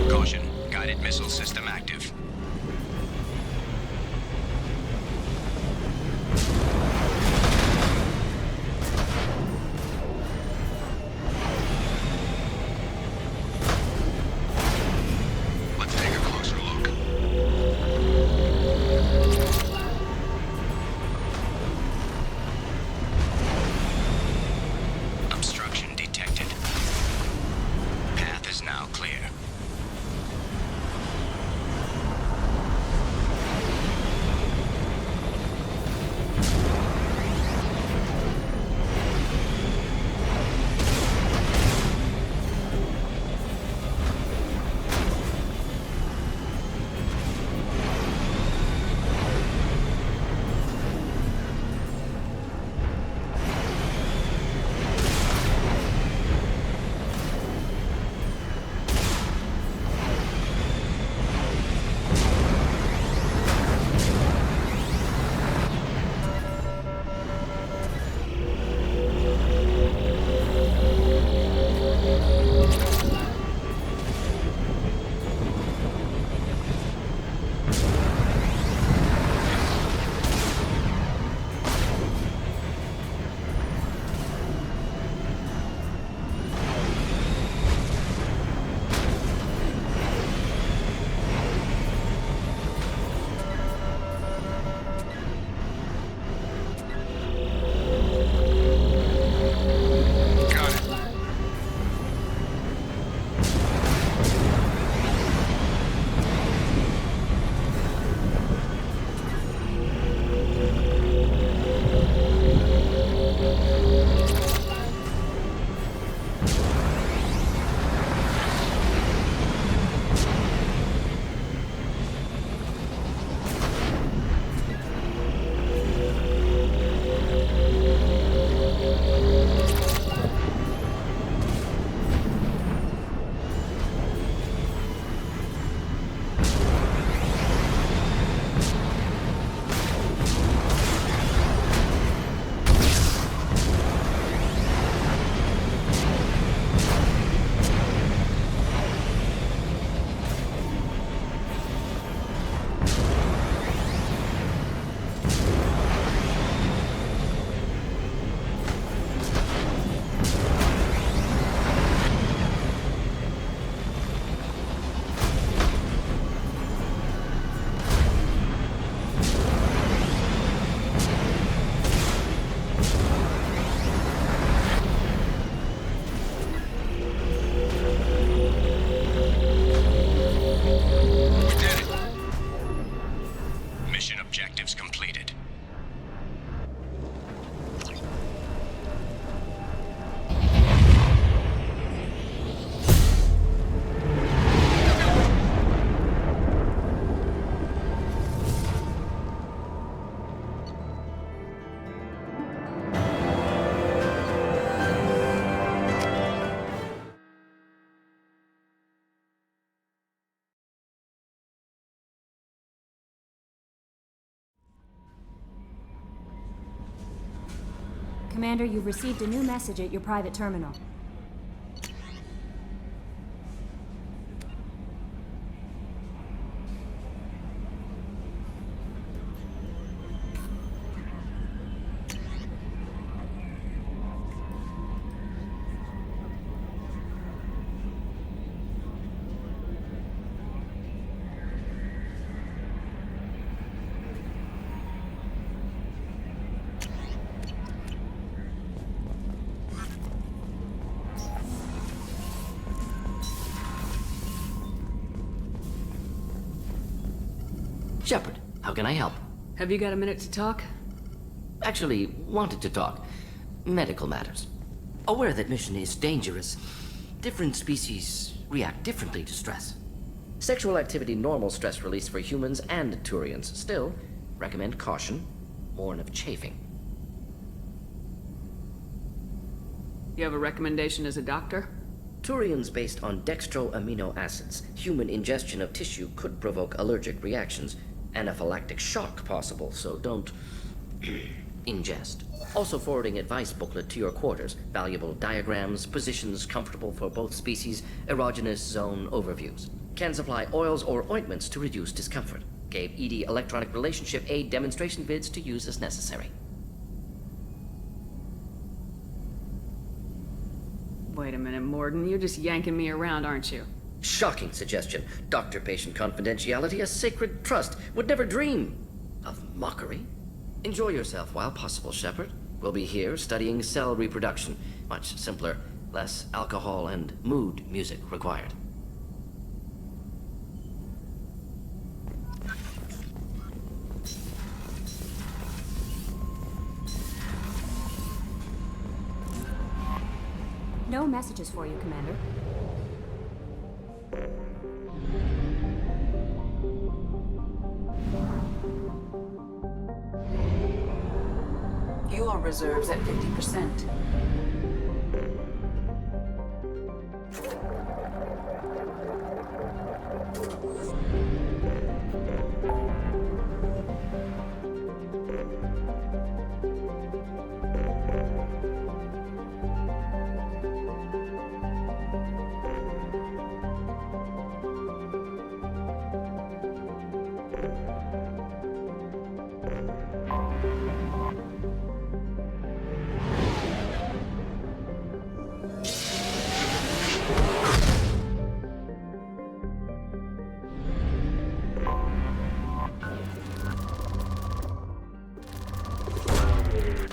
Caution, guided missile system active. Commander, you've received a new message at your private terminal. Shepard, how can I help? Have you got a minute to talk? Actually, wanted to talk. Medical matters. Aware that mission is dangerous. Different species react differently to stress. Sexual activity normal stress release for humans and Turians. Still, recommend caution. Warn of chafing. You have a recommendation as a doctor? Turians based on dextroamino acids. Human ingestion of tissue could provoke allergic reactions. Anaphylactic shock possible, so don't ingest. Also forwarding advice booklet to your quarters. Valuable diagrams, positions comfortable for both species, erogenous zone overviews. Can supply oils or ointments to reduce discomfort. Gave ED electronic relationship aid demonstration vids to use as necessary. Wait a minute, Morden. You're just yanking me around, aren't you? Shocking suggestion. Doctor-patient confidentiality, a sacred trust. Would never dream of mockery. Enjoy yourself while possible, Shepard. We'll be here studying cell reproduction. Much simpler, less alcohol and mood music required. No messages for you, Commander. Fuel reserves at 50%.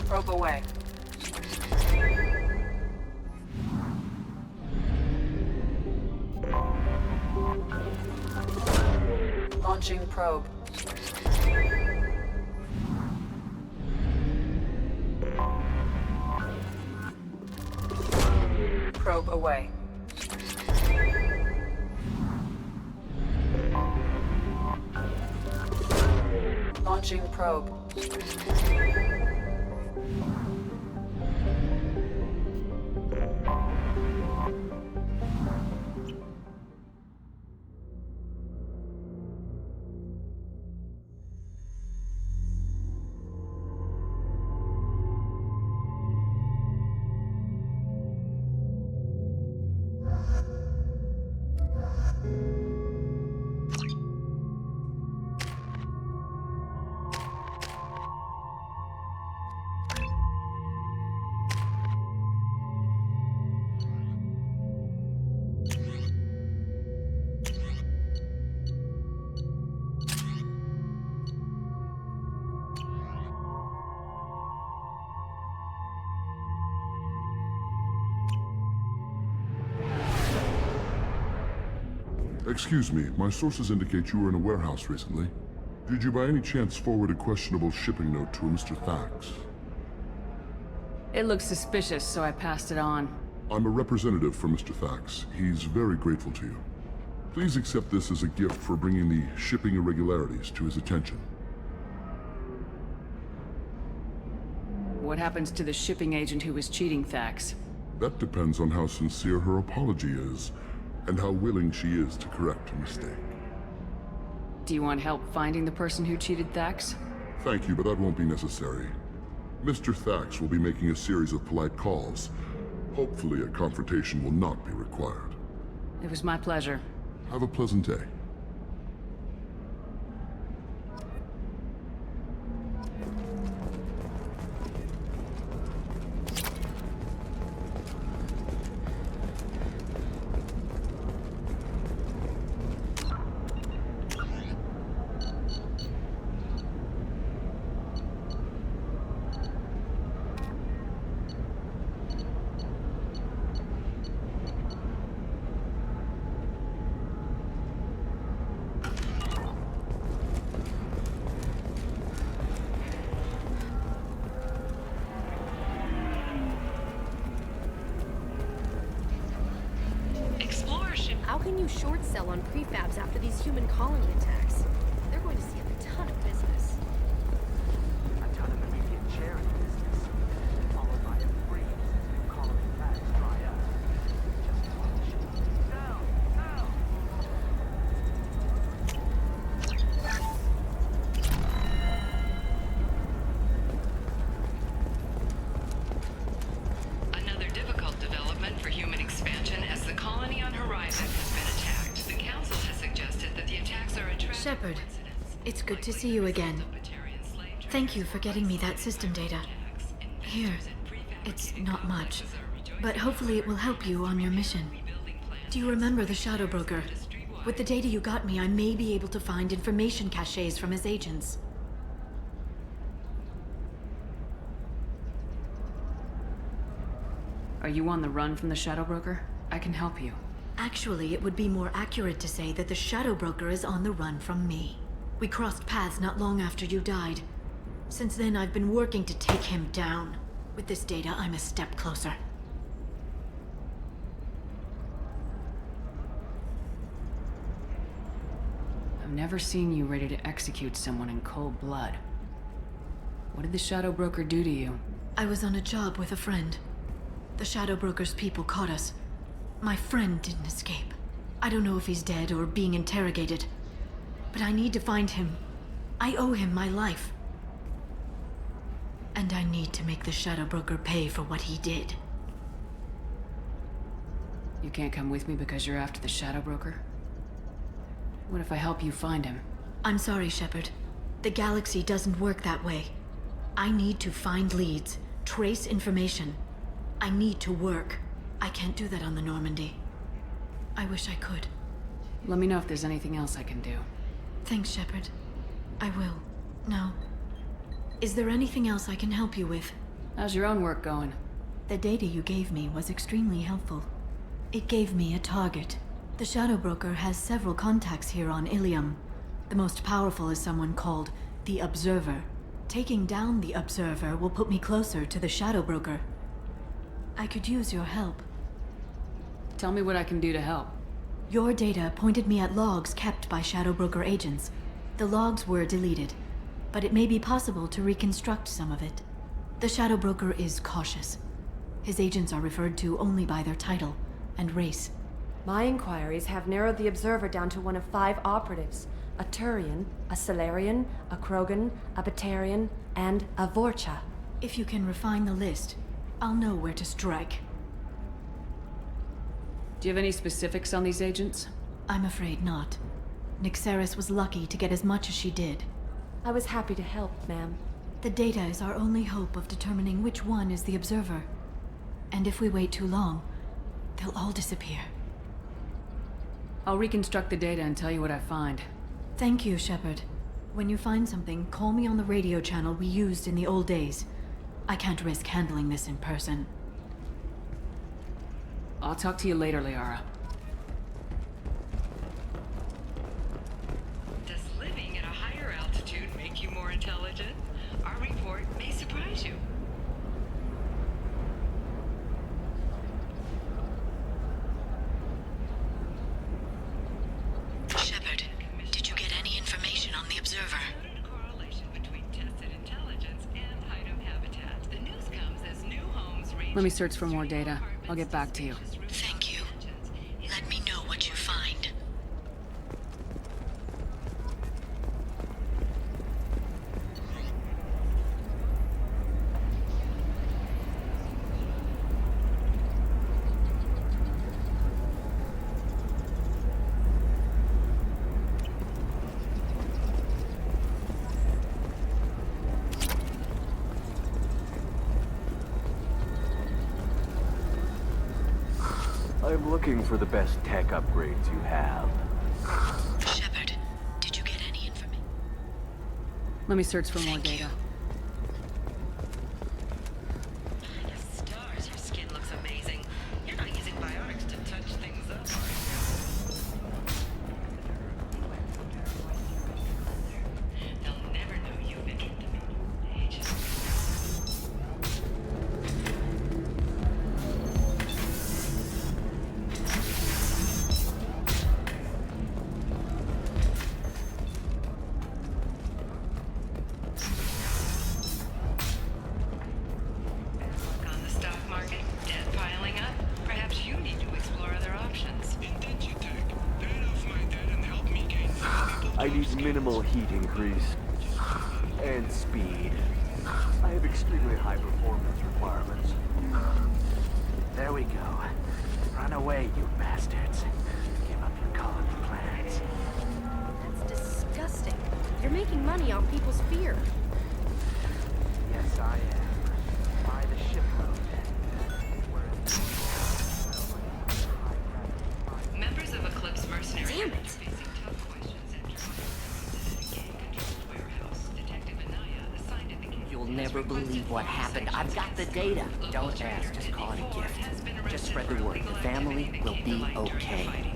Probe away. Launching probe. Probe away. Launching probe. Excuse me, my sources indicate you were in a warehouse recently. Did you by any chance forward a questionable shipping note to a Mr. Thax? It looks suspicious, so I passed it on. I'm a representative for Mr. Thax. He's very grateful to you. Please accept this as a gift for bringing the shipping irregularities to his attention. What happens to the shipping agent who was cheating Thax? That depends on how sincere her apology is, and how willing she is to correct a mistake. Do you want help finding the person who cheated Thax? Thank you, but that won't be necessary. Mr. Thax will be making a series of polite calls. Hopefully a confrontation will not be required. It was my pleasure. Have a pleasant day. can use short sell on prefabs after these human colony attacks. They're going to see a ton of business. A ton of immediate charity business, followed by a freeze as colony flags dry up. Just watch. Sell! Sell! Another difficult development for human expansion as the colony on Horizon has been attacked. The Council has suggested that the attacks are a trap. Shepard, it's good to see you again. Thank you for getting me that system data. Here, it's not much, but hopefully it will help you on your mission. Do you remember the Shadow Broker? With the data you got me, I may be able to find information caches from his agents. Are you on the run from the Shadow Broker? I can help you. Actually, it would be more accurate to say that the Shadow Broker is on the run from me. We crossed paths not long after you died. Since then, I've been working to take him down. With this data, I'm a step closer. I've never seen you ready to execute someone in cold blood. What did the Shadow Broker do to you? I was on a job with a friend. The Shadow Broker's people caught us. My friend didn't escape. I don't know if he's dead or being interrogated. But I need to find him. I owe him my life. And I need to make the Shadow Broker pay for what he did. You can't come with me because you're after the Shadow Broker? What if I help you find him? I'm sorry, Shepard. The galaxy doesn't work that way. I need to find leads, trace information. I need to work. I can't do that on the Normandy. I wish I could. Let me know if there's anything else I can do. Thanks, Shepard. I will. Now, is there anything else I can help you with? How's your own work going? The data you gave me was extremely helpful. It gave me a target. The Shadow Broker has several contacts here on Ilium. The most powerful is someone called the Observer. Taking down the Observer will put me closer to the Shadow Broker. I could use your help. Tell me what I can do to help. Your data pointed me at logs kept by Shadow Broker agents. The logs were deleted, but it may be possible to reconstruct some of it. The Shadow Broker is cautious. His agents are referred to only by their title and race. My inquiries have narrowed the Observer down to one of 5 operatives. A Turian, a Solarian, a Krogan, a Batarian, and a Vorcha. If you can refine the list, I'll know where to strike. Do you have any specifics on these agents? I'm afraid not. Nyxeris was lucky to get as much as she did. I was happy to help, ma'am. The data is our only hope of determining which one is the Observer. And if we wait too long, they'll all disappear. I'll reconstruct the data and tell you what I find. Thank you, Shepard. When you find something, call me on the radio channel we used in the old days. I can't risk handling this in person. I'll talk to you later, Liara. Does living at a higher altitude make you more intelligent? Our report may surprise you. Shepard, did you get any information on the Observer? Let me search for more data. I'll get back to you. Thank you. Let me know what you find. I'm looking for the best tech upgrades you have. Shepard, did you get any information? Let me search for more data. Stars, your skin looks amazing. You're not using biotics to touch things up, They'll never know you've entered the middle ages. minimal heat increase. And speed. I have extremely high performance requirements. There we go. Run away, you bastards. Give up your colony plans. That's disgusting. You're making money off people's fear. Yes, I am. By the shipload. Members of Eclipse Mercenary. Damn it! Facing tough questions after gang-controlled warehouse. Detective Anaya assigned at the case. You'll never believe what happened. I've got the data. Don't ask, just call it a gift. Just spread the word. The family will be okay.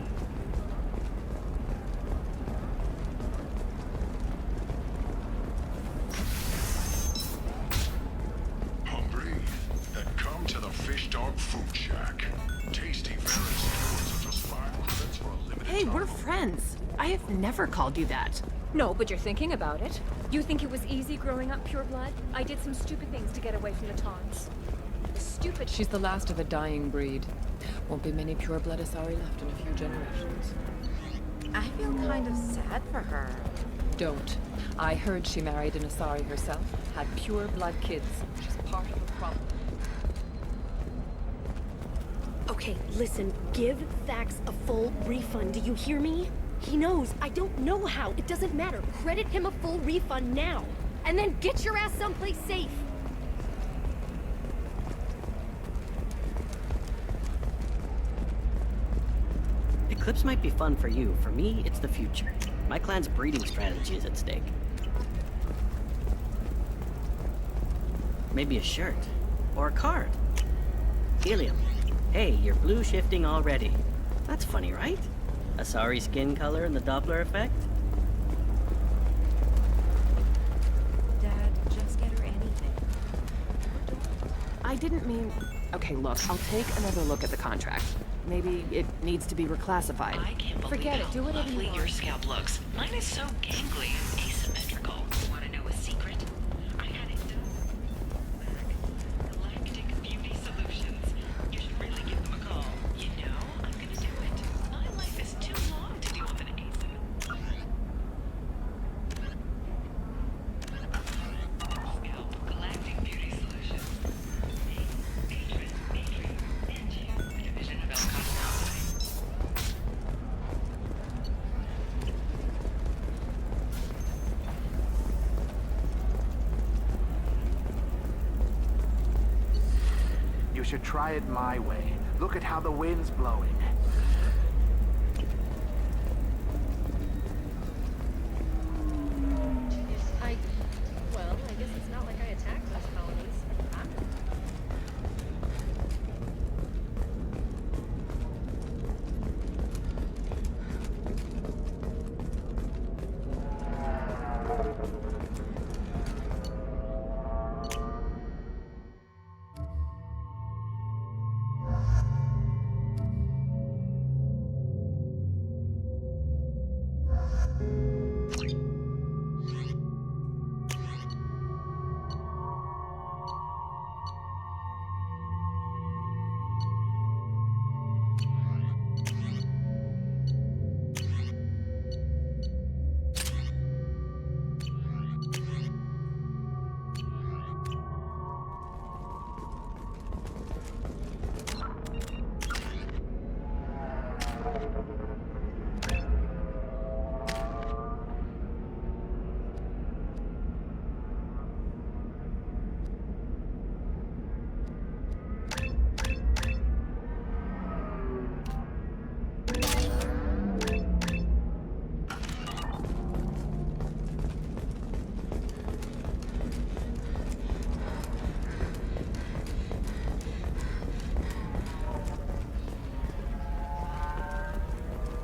Hungry? Then come to the Fish Dog Food Shack. Tasty Ferris skewers are just 5 credits for a limited Hey, time. we're friends. I have never called you that. No, but you're thinking about it. You think it was easy growing up pure blood? I did some stupid things to get away from the taunts. Stupid. She's the last of a dying breed. Won't be many pure-blood Asari left in a few generations. I feel kind of sad for her. Don't. I heard she married an Asari herself, had pure-blood kids, which is part of the problem. Okay, listen, give Thax a full refund. Do you hear me? He knows. I don't know how. It doesn't matter. Credit him a full refund now. And then get your ass someplace safe. Eclipse might be fun for you. For me, it's the future. My clan's breeding strategy is at stake. Maybe a shirt. Or a card. Helium. Hey, you're blue shifting already. That's funny, right? Asari skin color and the Doppler effect? Dad, just get her anything. I didn't mean... Okay, look, I'll take another look at the contract. Maybe it needs to be reclassified. I can't believe Forget it, how do whatever you lovely want. your scalp looks. Mine is so gangly and asymmetrical. Want to know a secret? I had it done back. Galactic Beauty Solutions. You should really give them a call. You know, I'm gonna do it. My life is too long to deal with an asymmetrical. Scalp Galactic Beauty Solutions. Division of El Cosmos. You should try it my way. Look at how the wind's blowing. Well, I guess it's not like I attacked those colonies.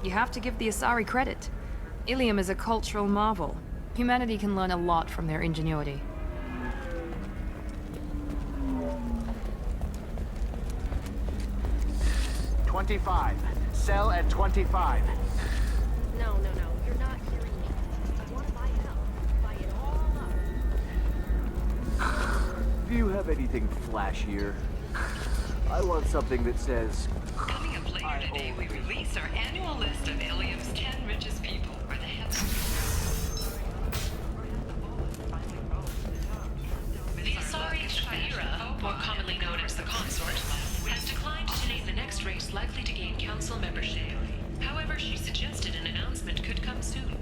You have to give the Asari credit. Ilium is a cultural marvel. Humanity can learn a lot from their ingenuity. $25. Sell at $25. No, you're not hearing me. I want to buy it up. Buy it all up. Do you have anything flashier? I want something that says... Coming up later today, we release our annual list of Ilium's 10 richest people, or the heavens. she suggested an announcement could come soon.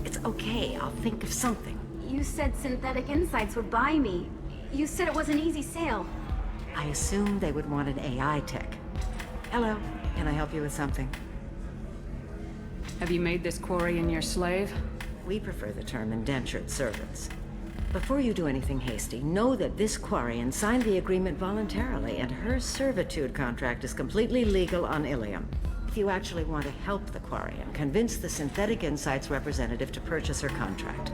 It's okay, I'll think of something. You said Synthetic Insights would buy me. You said it was an easy sale. I assumed they would want an AI tech. Hello, can I help you with something? Have you made this Quarian your slave? We prefer the term indentured servants. Before you do anything hasty, know that this Quarian signed the agreement voluntarily, and her servitude contract is completely legal on Ilium. If you actually want to help the Quarian, convince the Synthetic Insights representative to purchase her contract.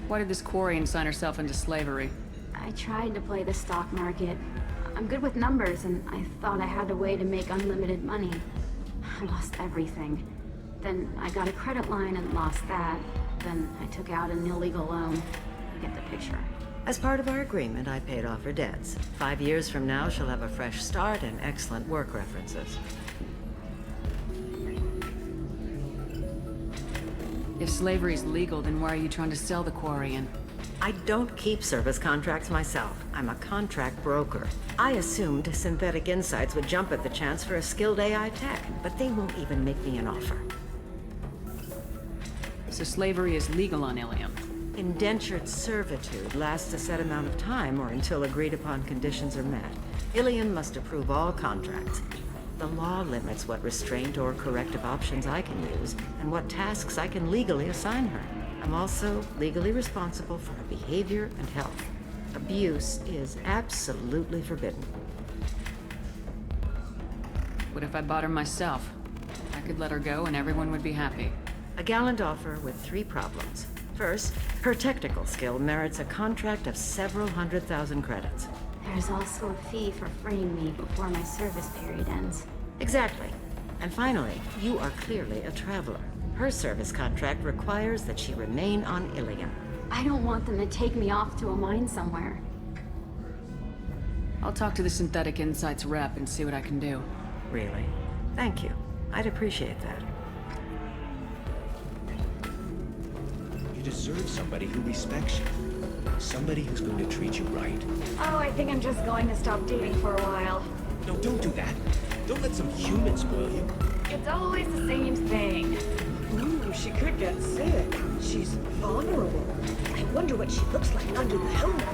Why did this Quarian sign herself into slavery? I tried to play the stock market. I'm good with numbers, and I thought I had a way to make unlimited money. I lost everything. Then I got a credit line and lost that. Then I took out an illegal loan. You get the picture. As part of our agreement, I paid off her debts. 5 years from now, she'll have a fresh start and excellent work references. If slavery's legal, then why are you trying to sell the Quarian? I don't keep service contracts myself. I'm a contract broker. I assumed Synthetic Insights would jump at the chance for a skilled AI tech, but they won't even make me an offer. So slavery is legal on Ilium? Indentured servitude lasts a set amount of time or until agreed-upon conditions are met. Ilium must approve all contracts. The law limits what restraint or corrective options I can use, and what tasks I can legally assign her. I'm also legally responsible for her behavior and health. Abuse is absolutely forbidden. What if I bought her myself? I could let her go and everyone would be happy. A gallant offer with 3 problems. First, her technical skill merits a contract of several 100,000 credits. There's also a fee for freeing me before my service period ends. Exactly. And finally, you are clearly a traveler. Her service contract requires that she remain on Ilium. I don't want them to take me off to a mine somewhere. I'll talk to the Synthetic Insights rep and see what I can do. Really? Thank you. I'd appreciate that. You deserve somebody who respects you. Somebody who's going to treat you right. Oh, I think I'm just going to stop dating for a while. No, don't do that. Don't let some human spoil you. It's always the same thing. Ooh, she could get sick. She's vulnerable. I wonder what she looks like under the helmet.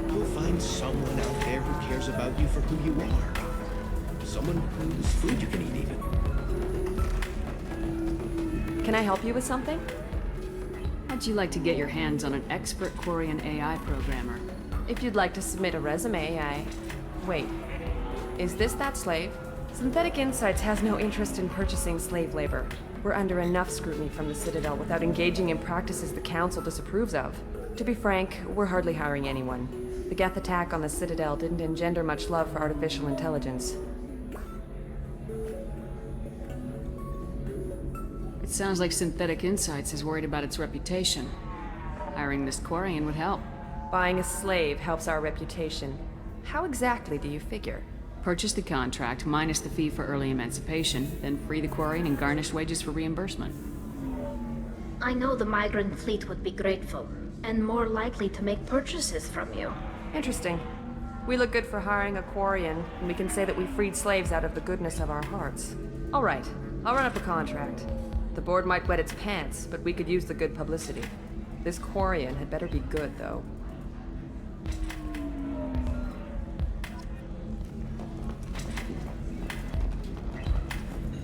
You'll find someone out there who cares about you for who you are. Someone whose food you can eat, even. Can I help you with something? How'd you like to get your hands on an expert Quarian AI programmer? If you'd like to submit a resume, Wait. Is this that slave? Synthetic Insights has no interest in purchasing slave labor. We're under enough scrutiny from the Citadel without engaging in practices the Council disapproves of. To be frank, we're hardly hiring anyone. The Geth attack on the Citadel didn't engender much love for artificial intelligence. It sounds like Synthetic Insights is worried about its reputation. Hiring this Quarian would help. Buying a slave helps our reputation. How exactly do you figure? Purchase the contract, minus the fee for early emancipation, then free the Quarian and garnish wages for reimbursement. I know the migrant fleet would be grateful, and more likely to make purchases from you. Interesting. We look good for hiring a Quarian, and we can say that we freed slaves out of the goodness of our hearts. All right, I'll run up a contract. The board might wet its pants, but we could use the good publicity. This Quarian had better be good, though.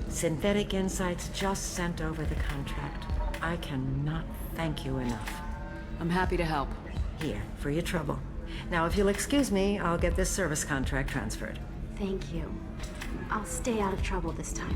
Synthetic Insights just sent over the contract. I cannot thank you enough. I'm happy to help. Here, for your trouble. Now, if you'll excuse me, I'll get this service contract transferred. Thank you. I'll stay out of trouble this time.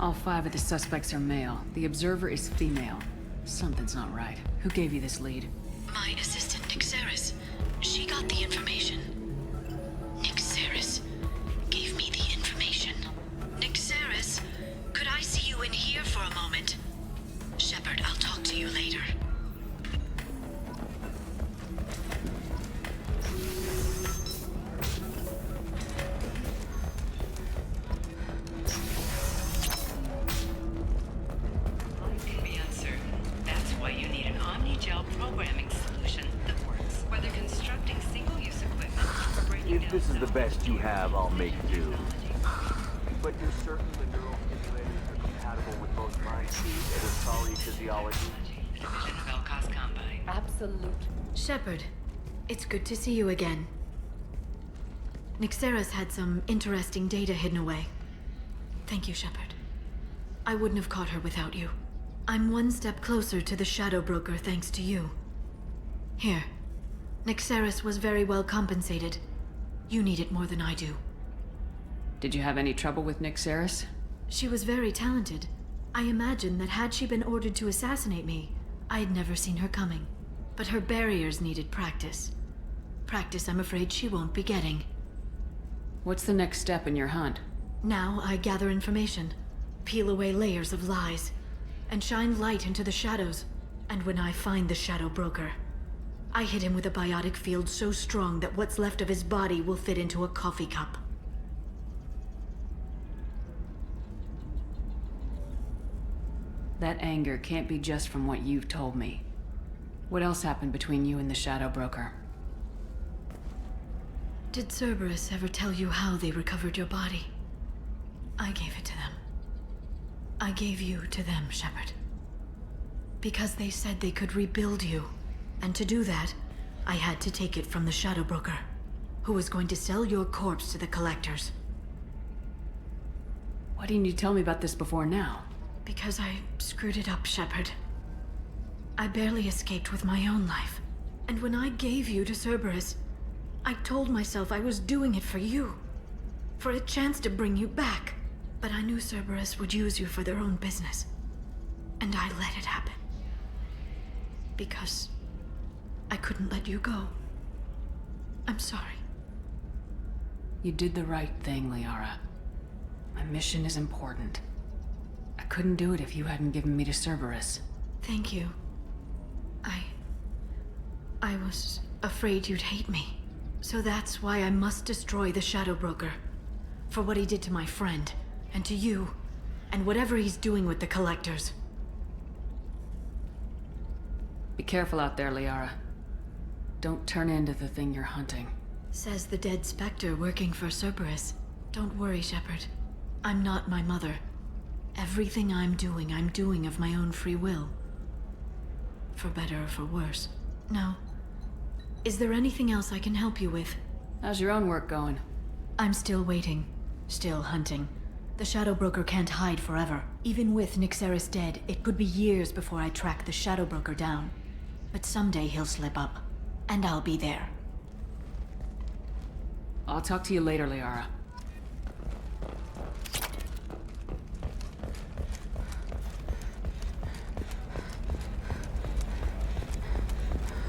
All 5 of the suspects are male. The observer is female. Something's not right. Who gave you this lead? My assistant, Nixeris. She got the information. Nixeris gave me the information. Nixeris, could I see you in here for a moment? If this is the best you have, I'll make do. But you're certain the neural stimulators are compatible with both mind speed and Asari physiology? Division of Elcos Combine. Absolute. Shepard, it's good to see you again. Nixeris had some interesting data hidden away. Thank you, Shepard. I wouldn't have caught her without you. I'm one step closer to the Shadow Broker thanks to you. Here. Nixeris was very well compensated. You need it more than I do. Did you have any trouble with Nixeris? She was very talented. I imagine that had she been ordered to assassinate me, I had never seen her coming. But her barriers needed practice. Practice I'm afraid she won't be getting. What's the next step in your hunt? Now I gather information, peel away layers of lies, and shine light into the shadows. And when I find the Shadow Broker, I hit him with a biotic field so strong that what's left of his body will fit into a coffee cup. That anger can't be just from what you've told me. What else happened between you and the Shadow Broker? Did Cerberus ever tell you how they recovered your body? I gave it to them. I gave you to them, Shepard. Because they said they could rebuild you. And to do that, I had to take it from the Shadow Broker, who was going to sell your corpse to the collectors. Why didn't you tell me about this before now? Because I screwed it up, Shepard. I barely escaped with my own life. And when I gave you to Cerberus, I told myself I was doing it for you. For a chance to bring you back. But I knew Cerberus would use you for their own business. And I let it happen. Because I couldn't let you go. I'm sorry. You did the right thing, Liara. My mission is important. I couldn't do it if you hadn't given me to Cerberus. Thank you. I was afraid you'd hate me. So that's why I must destroy the Shadow Broker. For what he did to my friend, and to you, and whatever he's doing with the collectors. Be careful out there, Liara. Don't turn into the thing you're hunting. Says the dead Spectre working for Cerberus. Don't worry, Shepard. I'm not my mother. Everything I'm doing of my own free will. For better or for worse. Now, is there anything else I can help you with? How's your own work going? I'm still waiting. Still hunting. The Shadow Broker can't hide forever. Even with Nixeris dead, it could be years before I track the Shadow Broker down. But someday he'll slip up. And I'll be there. I'll talk to you later, Liara.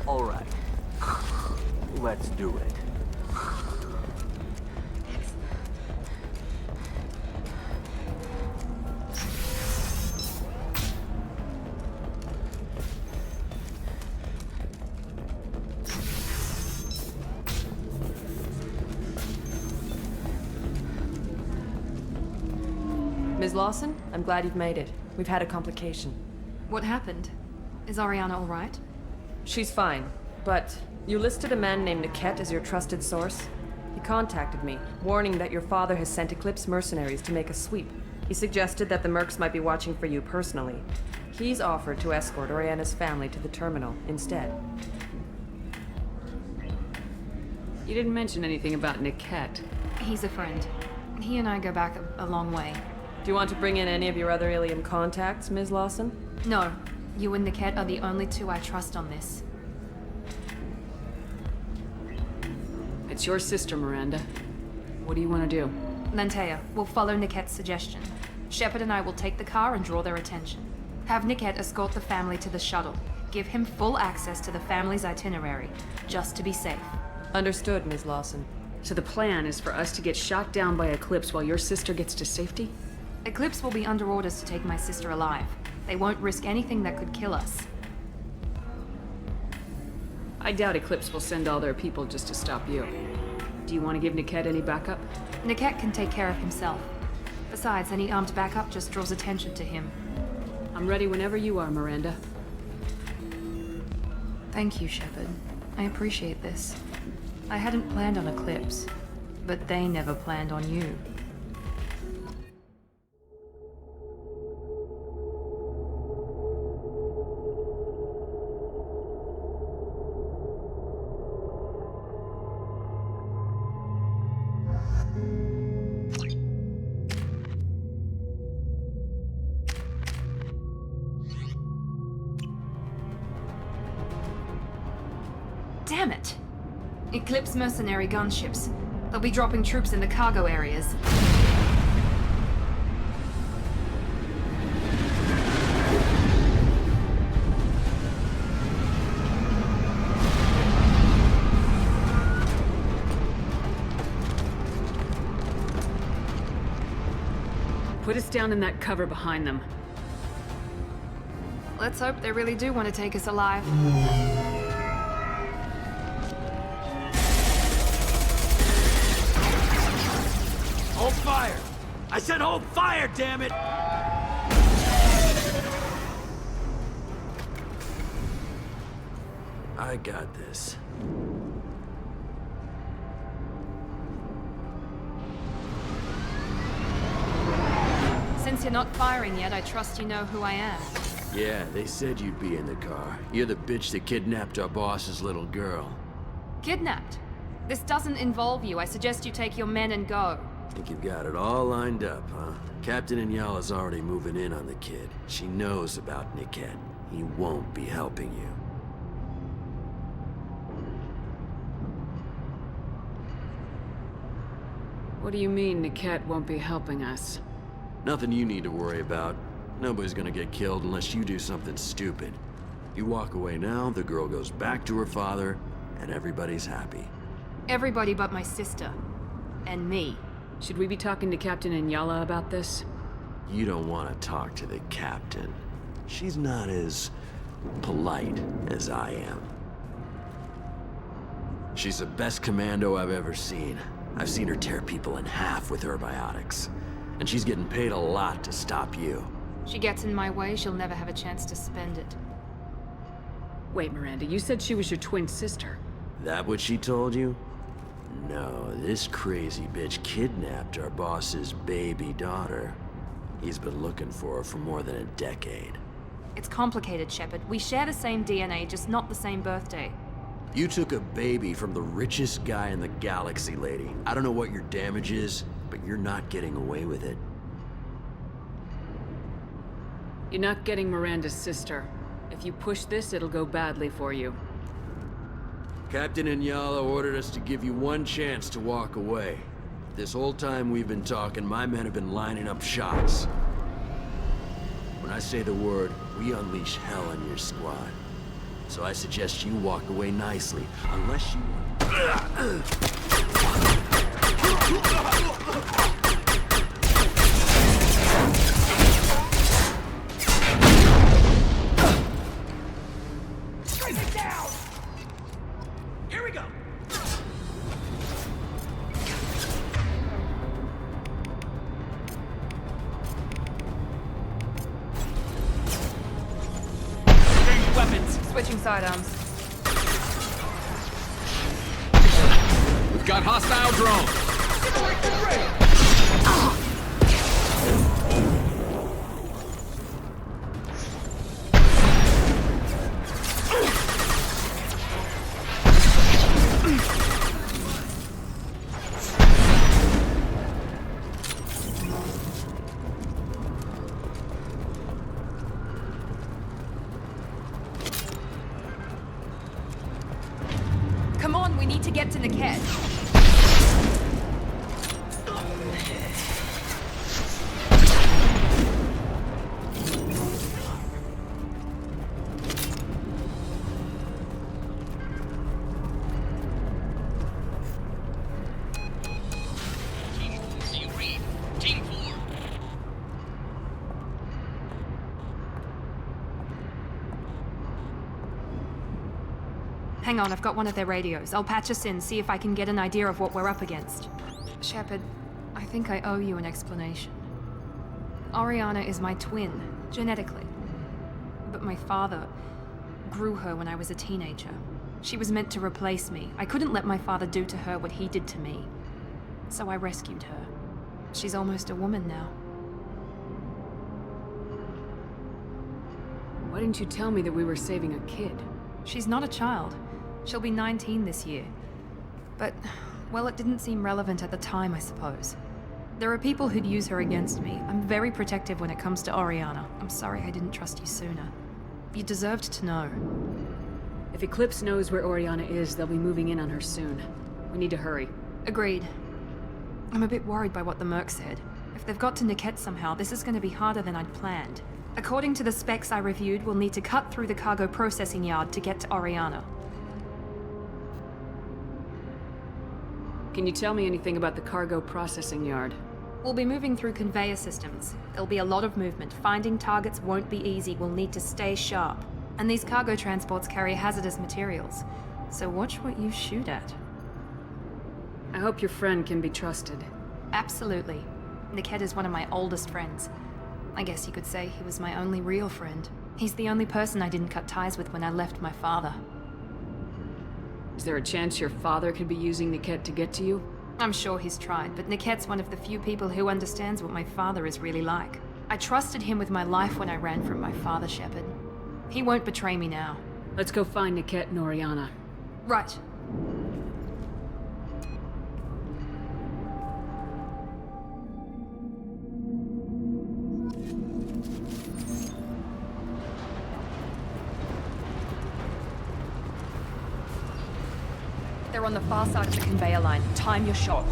All right. Let's do it. Ms. Lawson, I'm glad you've made it. We've had a complication. What happened? Is Ariana all right? She's fine, but you listed a man named Niket as your trusted source. He contacted me, warning that your father has sent Eclipse mercenaries to make a sweep. He suggested that the Mercs might be watching for you personally. He's offered to escort Oriana's family to the terminal instead. You didn't mention anything about Niket. He's a friend. He and I go back a long way. Do you want to bring in any of your other Ilium contacts, Ms. Lawson? No. You and Niket are the only two I trust on this. It's your sister, Miranda. What do you want to do? Lantea, we'll follow Niket's suggestion. Shepard and I will take the car and draw their attention. Have Niket escort the family to the shuttle. Give him full access to the family's itinerary, just to be safe. Understood, Ms. Lawson. So the plan is for us to get shot down by Eclipse while your sister gets to safety? Eclipse will be under orders to take my sister alive. They won't risk anything that could kill us. I doubt Eclipse will send all their people just to stop you. Do you want to give Niket any backup? Niket can take care of himself. Besides, any armed backup just draws attention to him. I'm ready whenever you are, Miranda. Thank you, Shepard. I appreciate this. I hadn't planned on Eclipse, but they never planned on you. Damn it! Eclipse mercenary gunships. They'll be dropping troops in the cargo areas. Put us down in that cover behind them. Let's hope they really do want to take us alive. Hold fire! I said hold fire, damn it! I got this. Since you're not firing yet, I trust you know who I am. Yeah, they said you'd be in the car. You're the bitch that kidnapped our boss's little girl. Kidnapped? This doesn't involve you. I suggest you take your men and go. Think you've got it all lined up, huh? Captain Inyala's already moving in on the kid. She knows about Niket. He won't be helping you. What do you mean Niket won't be helping us? Nothing you need to worry about. Nobody's gonna get killed unless you do something stupid. You walk away now, the girl goes back to her father, and everybody's happy. Everybody but my sister. And me. Should we be talking to Captain Inyala about this? You don't want to talk to the captain. She's not as polite as I am. She's the best commando I've ever seen. I've seen her tear people in half with her biotics. And she's getting paid a lot to stop you. She gets in my way, she'll never have a chance to spend it. Wait, Miranda, you said she was your twin sister. That what she told you? No, this crazy bitch kidnapped our boss's baby daughter. He's been looking for her for more than a decade. It's complicated, Shepard. We share the same DNA, just not the same birthday. You took a baby from the richest guy in the galaxy, lady. I don't know what your damage is, but you're not getting away with it. You're not getting Miranda's sister. If you push this, it'll go badly for you. Captain Inyala ordered us to give you one chance to walk away. This whole time we've been talking, my men have been lining up shots. When I say the word, we unleash hell on your squad. So I suggest you walk away nicely, unless you... Switching sidearms. We've got hostile drones. Come on, we need to get to Niket. Hang on, I've got one of their radios. I'll patch us in, see if I can get an idea of what we're up against. Shepard, I think I owe you an explanation. Oriana is my twin, genetically. But my father grew her when I was a teenager. She was meant to replace me. I couldn't let my father do to her what he did to me. So I rescued her. She's almost a woman now. Why didn't you tell me that we were saving a kid? She's not a child. She'll be 19 this year. But, well, it didn't seem relevant at the time, I suppose. There are people who'd use her against me. I'm very protective when it comes to Oriana. I'm sorry I didn't trust you sooner. You deserved to know. If Eclipse knows where Oriana is, they'll be moving in on her soon. We need to hurry. Agreed. I'm a bit worried by what the Merc said. If they've got to Niket somehow, this is going to be harder than I'd planned. According to the specs I reviewed, we'll need to cut through the cargo processing yard to get to Oriana. Can you tell me anything about the cargo processing yard? We'll be moving through conveyor systems. There'll be a lot of movement. Finding targets won't be easy. We'll need to stay sharp. And these cargo transports carry hazardous materials. So watch what you shoot at. I hope your friend can be trusted. Absolutely. Niket is one of my oldest friends. I guess you could say he was my only real friend. He's the only person I didn't cut ties with when I left my father. Is there a chance your father could be using Niket to get to you? I'm sure he's tried, but Niket's one of the few people who understands what my father is really like. I trusted him with my life when I ran from my father, Shepard. He won't betray me now. Let's go find Niket and Oriana. Right. They're on the far side of the conveyor line. Time your shot.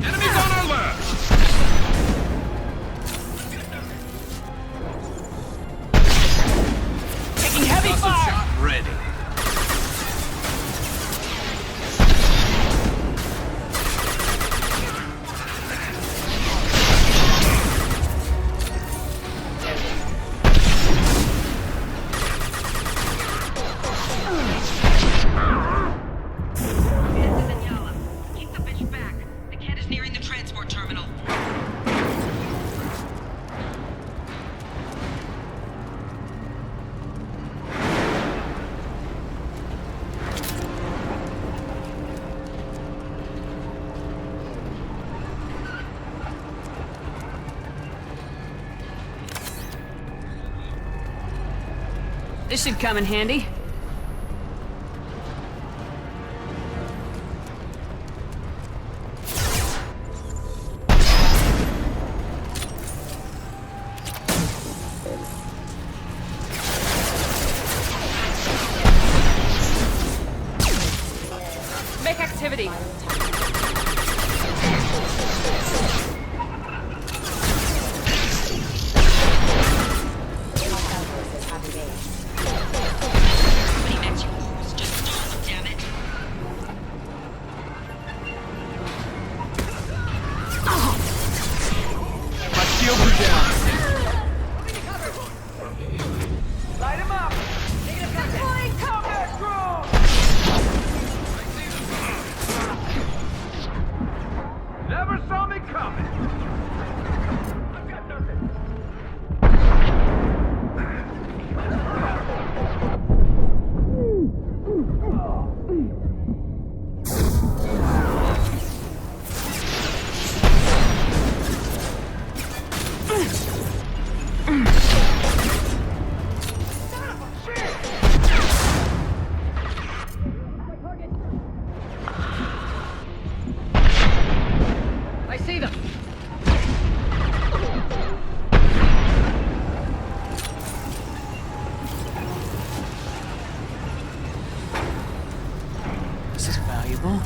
Enemies on our left! Taking heavy fire! Shot ready. This should come in handy. Make activity. Light him up! Deploying combat drone! Never saw me coming! I've got nothing! I see them! This is valuable.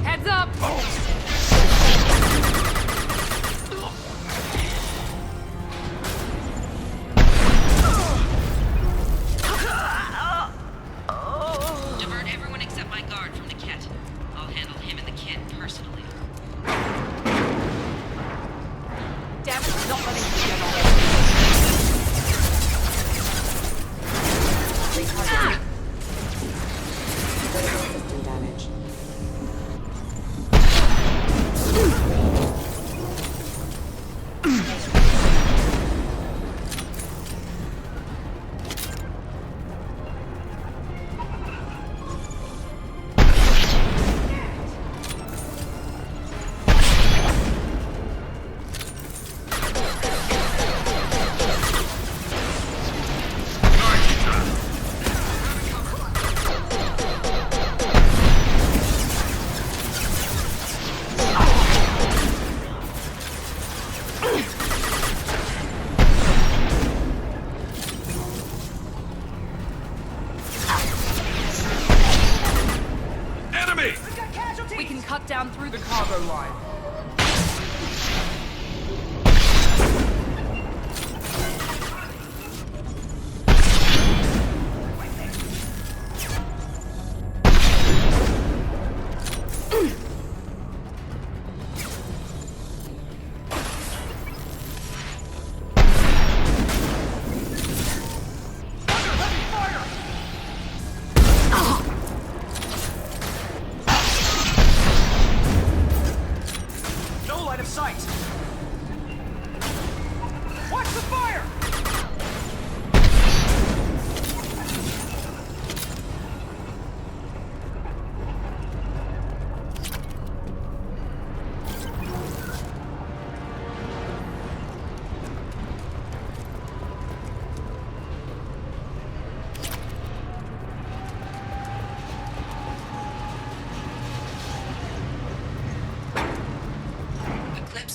Heads up! Divert everyone except my guard from Niket. I'll handle him and the kid personally. Damn it, not letting me get on. down through the cargo line.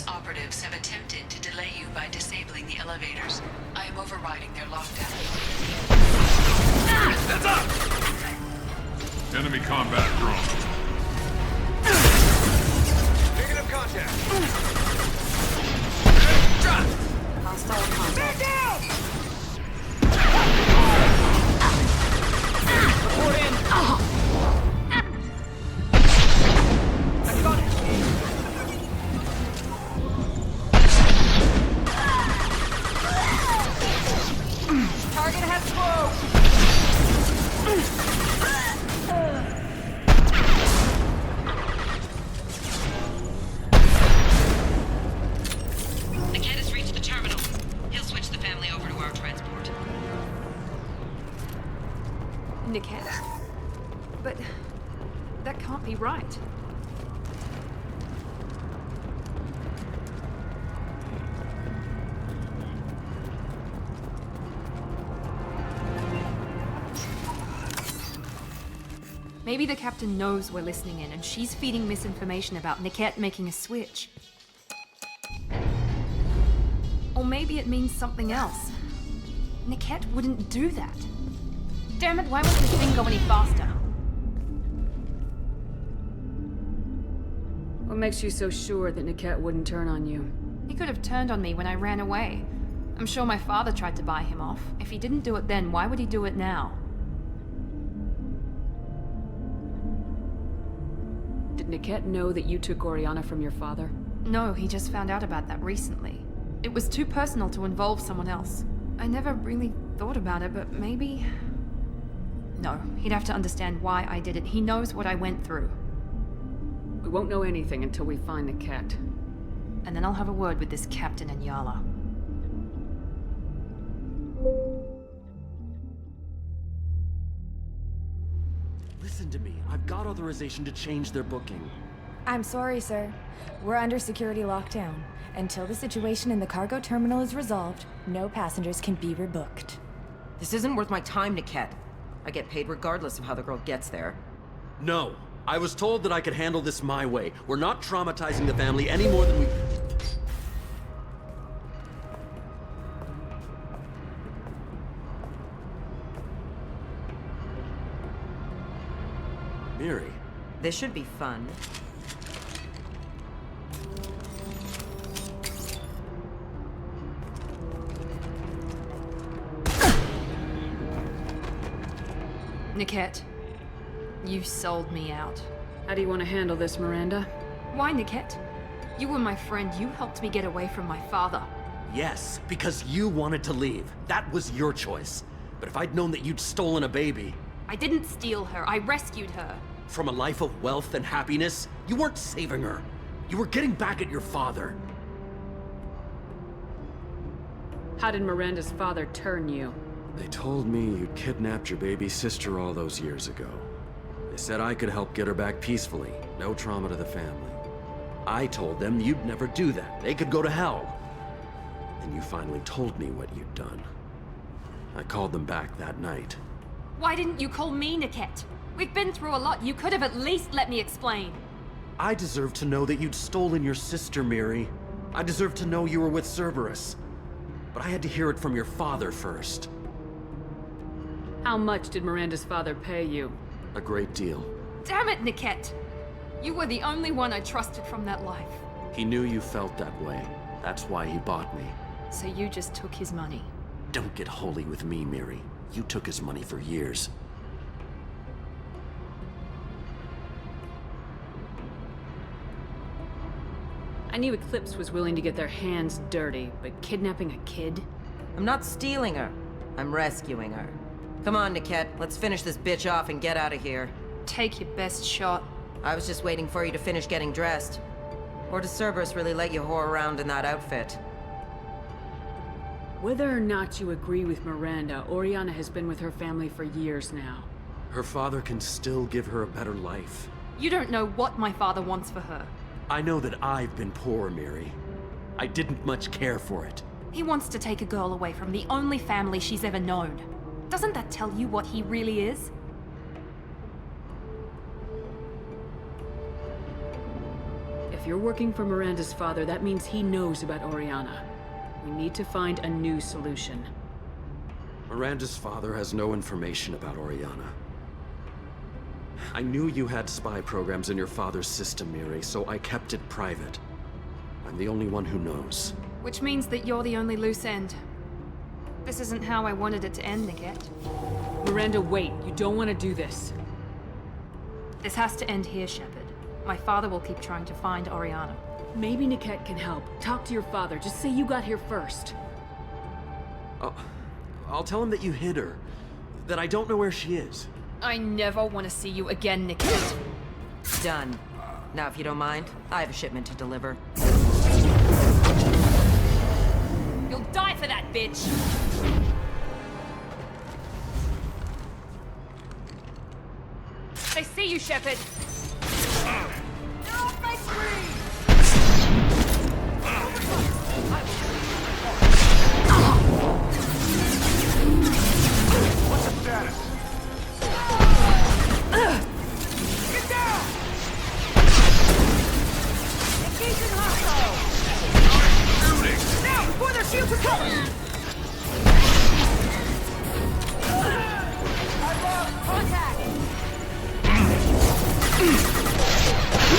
Operatives have attempted to delay you by disabling the elevators. I am overriding their lockdown. Heads up! Enemy combat drone. Picking up contact. Drop! Hostile contact. Man down! Report in. I got it. Target has slow! Niket has reached the terminal. He'll switch the family over to our transport. Niket? But that can't be right. Maybe the captain knows we're listening in and she's feeding misinformation about Niket making a switch. Or maybe it means something else. Niket wouldn't do that. Damn it, why won't this thing go any faster? What makes you so sure that Niket wouldn't turn on you? He could have turned on me when I ran away. I'm sure my father tried to buy him off. If he didn't do it then, why would he do it now? Did Niket know that you took Oriana from your father? No, he just found out about that recently. It was too personal to involve someone else. I never really thought about it, but maybe... No, he'd have to understand why I did it. He knows what I went through. We won't know anything until we find Niket. And then I'll have a word with this captain and Yala. Listen to me. I've got authorization to change their booking. I'm sorry, sir. We're under security lockdown. Until the situation in the cargo terminal is resolved, no passengers can be rebooked. This isn't worth my time, Niket. I get paid regardless of how the girl gets there. No. I was told that I could handle this my way. We're not traumatizing the family any more than we... Miri. This should be fun. Niket, you sold me out. How do you want to handle this, Miranda? Why, Niket? You were my friend. You helped me get away from my father. Yes, because you wanted to leave. That was your choice. But if I'd known that you'd stolen a baby... I didn't steal her. I rescued her. From a life of wealth and happiness, you weren't saving her. You were getting back at your father. How did Miranda's father turn you? They told me you'd kidnapped your baby sister all those years ago. They said I could help get her back peacefully. No trauma to the family. I told them you'd never do that. They could go to hell. And you finally told me what you'd done. I called them back that night. Why didn't you call me, Niket? We've been through a lot. You could have at least let me explain. I deserve to know that you'd stolen your sister, Miri. I deserve to know you were with Cerberus. But I had to hear it from your father first. How much did Miranda's father pay you? A great deal. Damn it, Niket! You were the only one I trusted from that life. He knew you felt that way. That's why he bought me. So you just took his money. Don't get holy with me, Miri. You took his money for years. I knew Eclipse was willing to get their hands dirty, but kidnapping a kid? I'm not stealing her. I'm rescuing her. Come on, Niket. Let's finish this bitch off and get out of here. Take your best shot. I was just waiting for you to finish getting dressed. Or does Cerberus really let you whore around in that outfit? Whether or not you agree with Miranda, Oriana has been with her family for years now. Her father can still give her a better life. You don't know what my father wants for her. I know that I've been poor, Miri. I didn't much care for it. He wants to take a girl away from the only family she's ever known. Doesn't that tell you what he really is? If you're working for Miranda's father, that means he knows about Oriana. We need to find a new solution. Miranda's father has no information about Oriana. I knew you had spy programs in your father's system, Miri, so I kept it private. I'm the only one who knows. Which means that you're the only loose end. This isn't how I wanted it to end, Niket. Miranda, wait. You don't want to do this. This has to end here, Shepard. My father will keep trying to find Oriana. Maybe Niket can help. Talk to your father. Just say you got here first. I'll tell him that you hid her. That I don't know where she is. I never want to see you again, Niket. Done. Now, if you don't mind, I have a shipment to deliver. You'll die for that, bitch! They see you, Shepard! Get off my screen! What's the status? Get down! Engaging hostile! Shooting! Now, before their shields recover! I lost contact!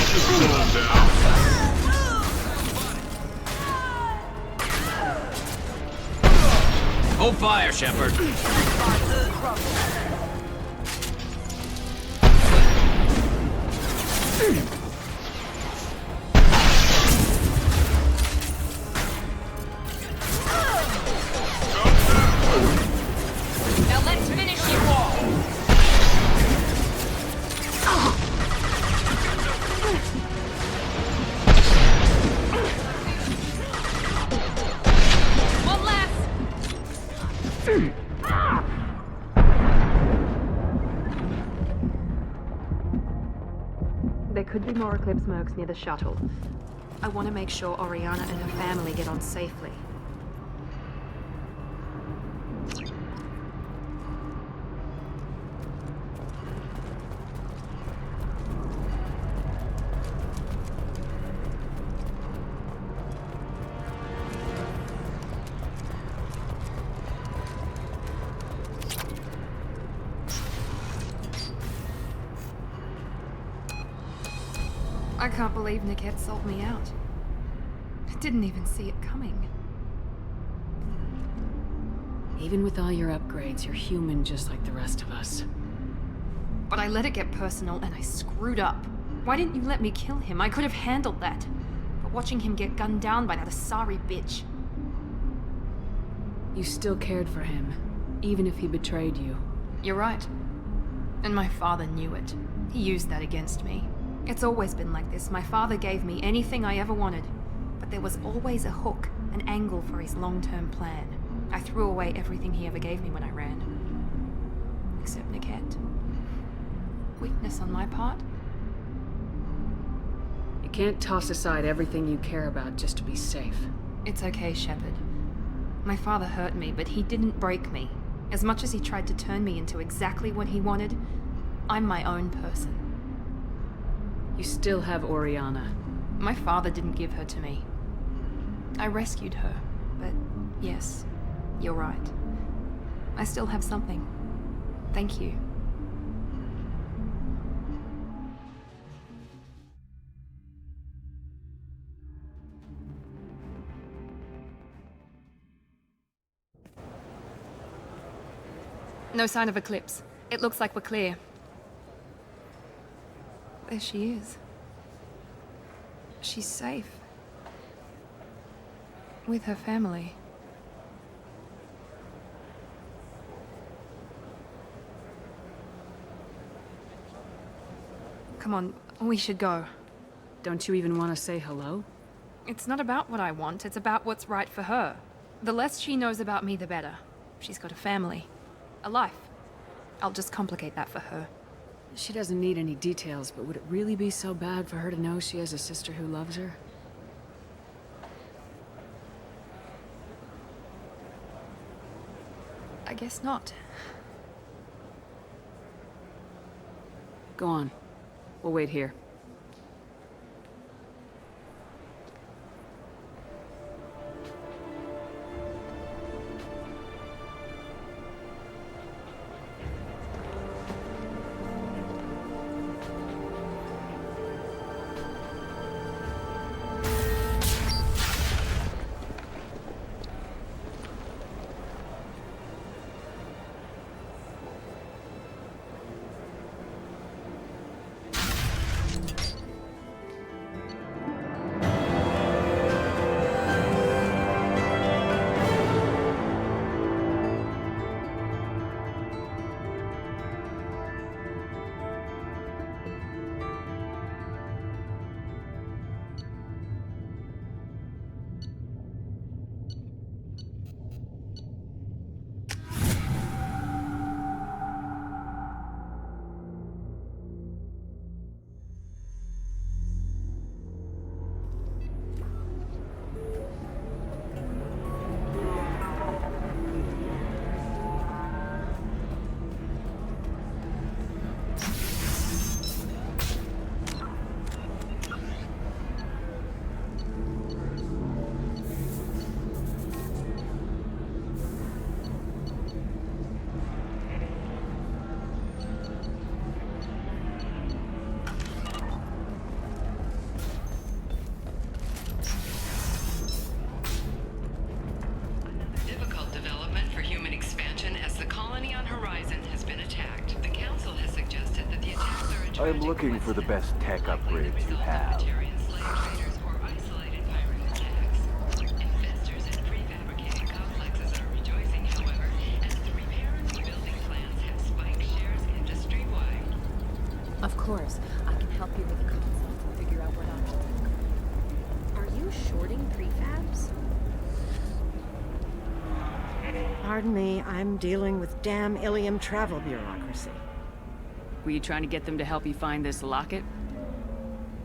Just calm down. Hold fire, Shepard. Now let's finish you all! One last! There could be more Eclipse mercs near the shuttle. I want to make sure Oriana and her family get on safely. I can't believe Niket sold me out. I didn't even see it coming. Even with all your upgrades, you're human just like the rest of us. But I let it get personal and I screwed up. Why didn't you let me kill him? I could have handled that. But watching him get gunned down by that Asari bitch. You still cared for him, even if he betrayed you. You're right. And my father knew it. He used that against me. It's always been like this. My father gave me anything I ever wanted. But there was always a hook, an angle for his long-term plan. I threw away everything he ever gave me when I ran. Except Niket. Weakness on my part? You can't toss aside everything you care about just to be safe. It's okay, Shepard. My father hurt me, but he didn't break me. As much as he tried to turn me into exactly what he wanted, I'm my own person. You still have Oriana. My father didn't give her to me. I rescued her, but yes, you're right. I still have something. Thank you. No sign of eclipse. It looks like we're clear. There she is. She's safe. With her family. Come on, we should go. Don't you even want to say hello? It's not about what I want, it's about what's right for her. The less she knows about me, the better. She's got a family. A life. I'll just complicate that for her. She doesn't need any details, but would it really be so bad for her to know she has a sister who loves her? I guess not. Go on. We'll wait here. I'm looking for the best tech upgrades you have. Of course, I can help you with the concept and figure out what options. Are you shorting prefabs? Pardon me, I'm dealing with damn Ilium travel bureaucracy. Were you trying to get them to help you find this locket?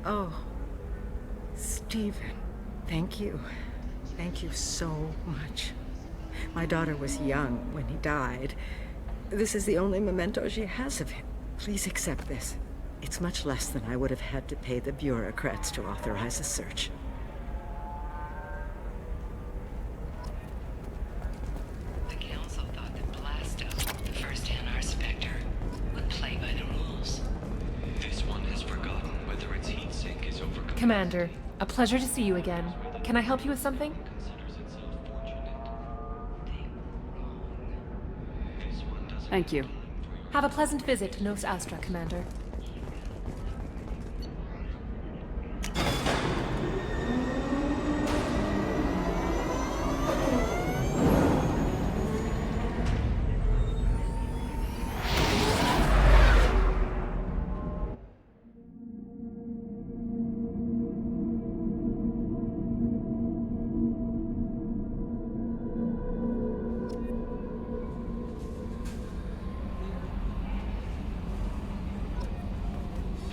Oh, Stephen, thank you. Thank you so much. My daughter was young when he died. This is the only memento she has of him. Please accept this. It's much less than I would have had to pay the bureaucrats to authorize a search. The Council thought that Blasto, the first NR Spectre, would play by the rules. This one has forgotten whether its heat sink is overcome. Commander, a pleasure to see you again. Can I help you with something? Thank you. Have a pleasant visit to Nos Astra, Commander.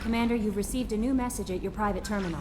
Commander, you've received a new message at your private terminal.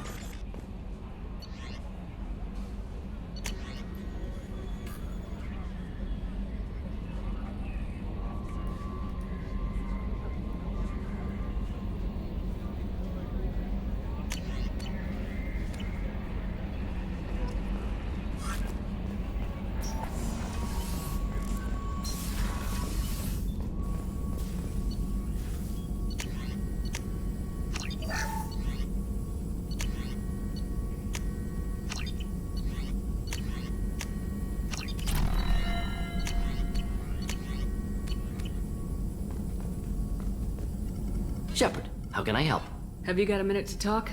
Shepard, how can I help? Have you got a minute to talk?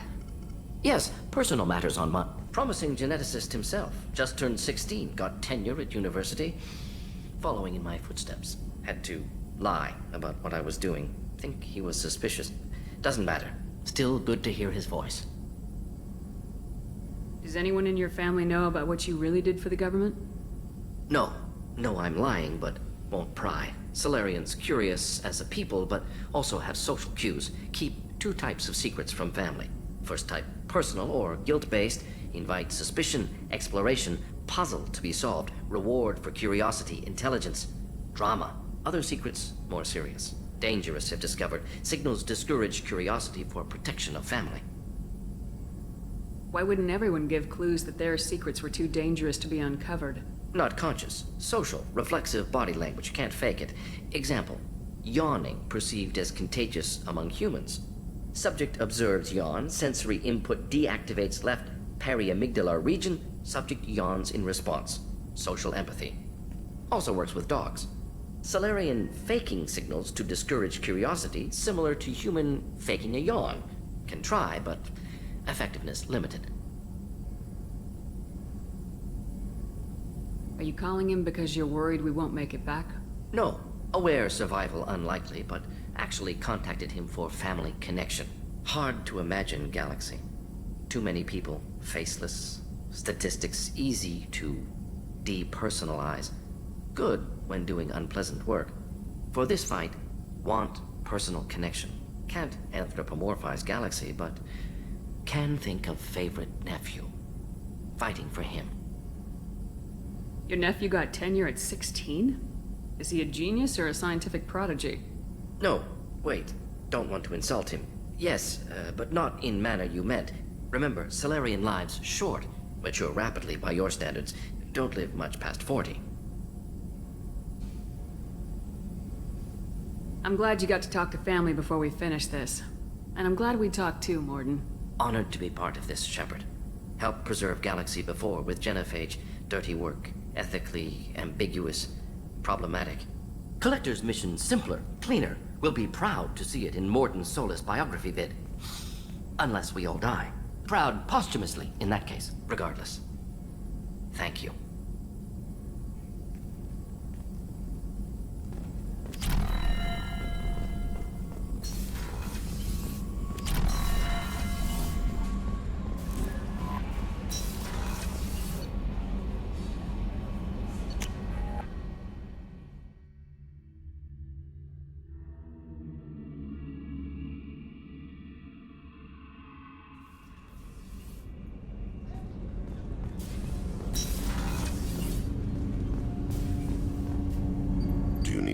Yes, personal matters on my... Promising geneticist himself. Just turned 16, got tenure at university. Following in my footsteps. Had to lie about what I was doing. Think he was suspicious. Doesn't matter. Still good to hear his voice. Does anyone in your family know about what you really did for the government? No. No, I'm lying, but won't pry. Solarians curious as a people, but also have social cues. Keep two types of secrets from family. First type, personal or guilt-based. Invite suspicion, exploration, puzzle to be solved, reward for curiosity, intelligence, drama. Other secrets, more serious. Dangerous if discovered. Signals discourage curiosity for protection of family. Why wouldn't everyone give clues that their secrets were too dangerous to be uncovered? Not conscious. Social, reflexive body language. Can't fake it. Example. Yawning perceived as contagious among humans. Subject observes yawn. Sensory input deactivates left periamygdalar region. Subject yawns in response. Social empathy. Also works with dogs. Solarian faking signals to discourage curiosity, similar to human faking a yawn. Can try, but effectiveness limited. Are you calling him because you're worried we won't make it back? No. Aware survival unlikely, but actually contacted him for family connection. Hard to imagine galaxy. Too many people, faceless, statistics easy to depersonalize. Good when doing unpleasant work. For this fight, want personal connection. Can't anthropomorphize galaxy, but can think of favorite nephew. Fighting for him. Your nephew got tenure at 16? Is he a genius or a scientific prodigy? No, wait. Don't want to insult him. Yes, but not in manner you meant. Remember, Solarian lives short. Mature rapidly by your standards. Don't live much past 40. I'm glad you got to talk to family before we finish this. And I'm glad we talked too, Morden. Honored to be part of this, Shepard. Helped preserve Galaxy before with genophage. Dirty work. Ethically ambiguous. Problematic. Collector's mission simpler, cleaner. We'll be proud to see it in Morden Solus biography vid. Unless we all die. Proud posthumously, in that case, regardless. Thank you.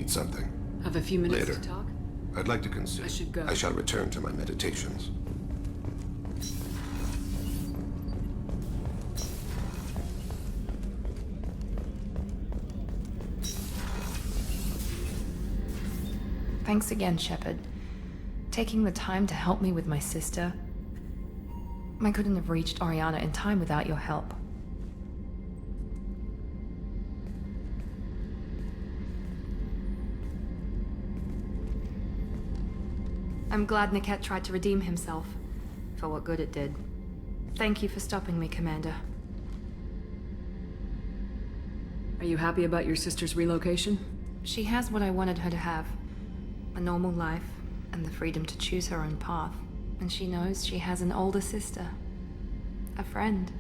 Something. Have a few minutes Later. to talk? I'd like to consider. I should go. I shall return to my meditations. Thanks again, Shepard. Taking the time to help me with my sister. I couldn't have reached Oriana in time without your help. I'm glad Niket tried to redeem himself, for what good it did. Thank you for stopping me, Commander. Are you happy about your sister's relocation? She has what I wanted her to have. A normal life, and the freedom to choose her own path. And she knows she has an older sister. A friend.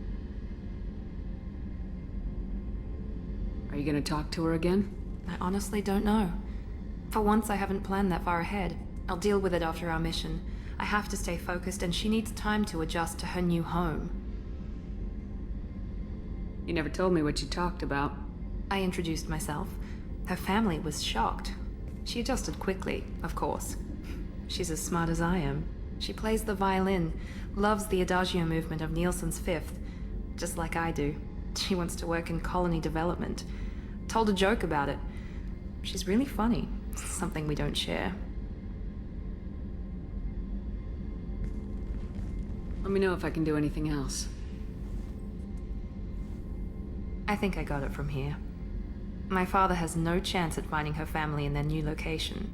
Are you gonna talk to her again? I honestly don't know. For once, I haven't planned that far ahead. I'll deal with it after our mission. I have to stay focused, and she needs time to adjust to her new home. You never told me what you talked about. I introduced myself. Her family was shocked. She adjusted quickly, of course. She's as smart as I am. She plays the violin, loves the adagio movement of Nielsen's Fifth, just like I do. She wants to work in colony development. Told a joke about it. She's really funny, something we don't share. Let me know if I can do anything else. I think I got it from here. My father has no chance at finding her family in their new location.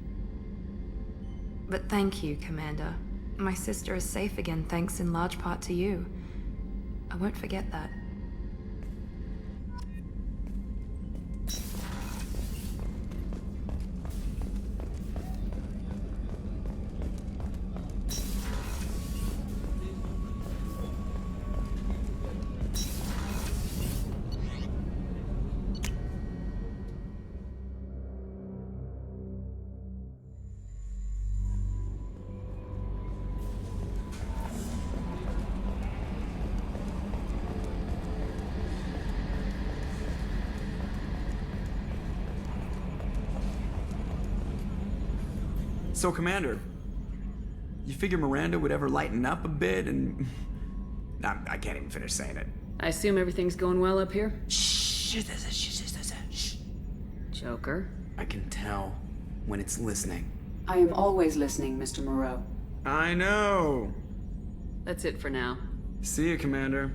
But thank you, Commander. My sister is safe again thanks in large part to you. I won't forget that. So, Commander, you figure Miranda would ever lighten up a bit and... I can't even finish saying it. I assume everything's going well up here? Shh. Joker? I can tell when it's listening. I am always listening, Mr. Moreau. I know. That's it for now. See you, Commander.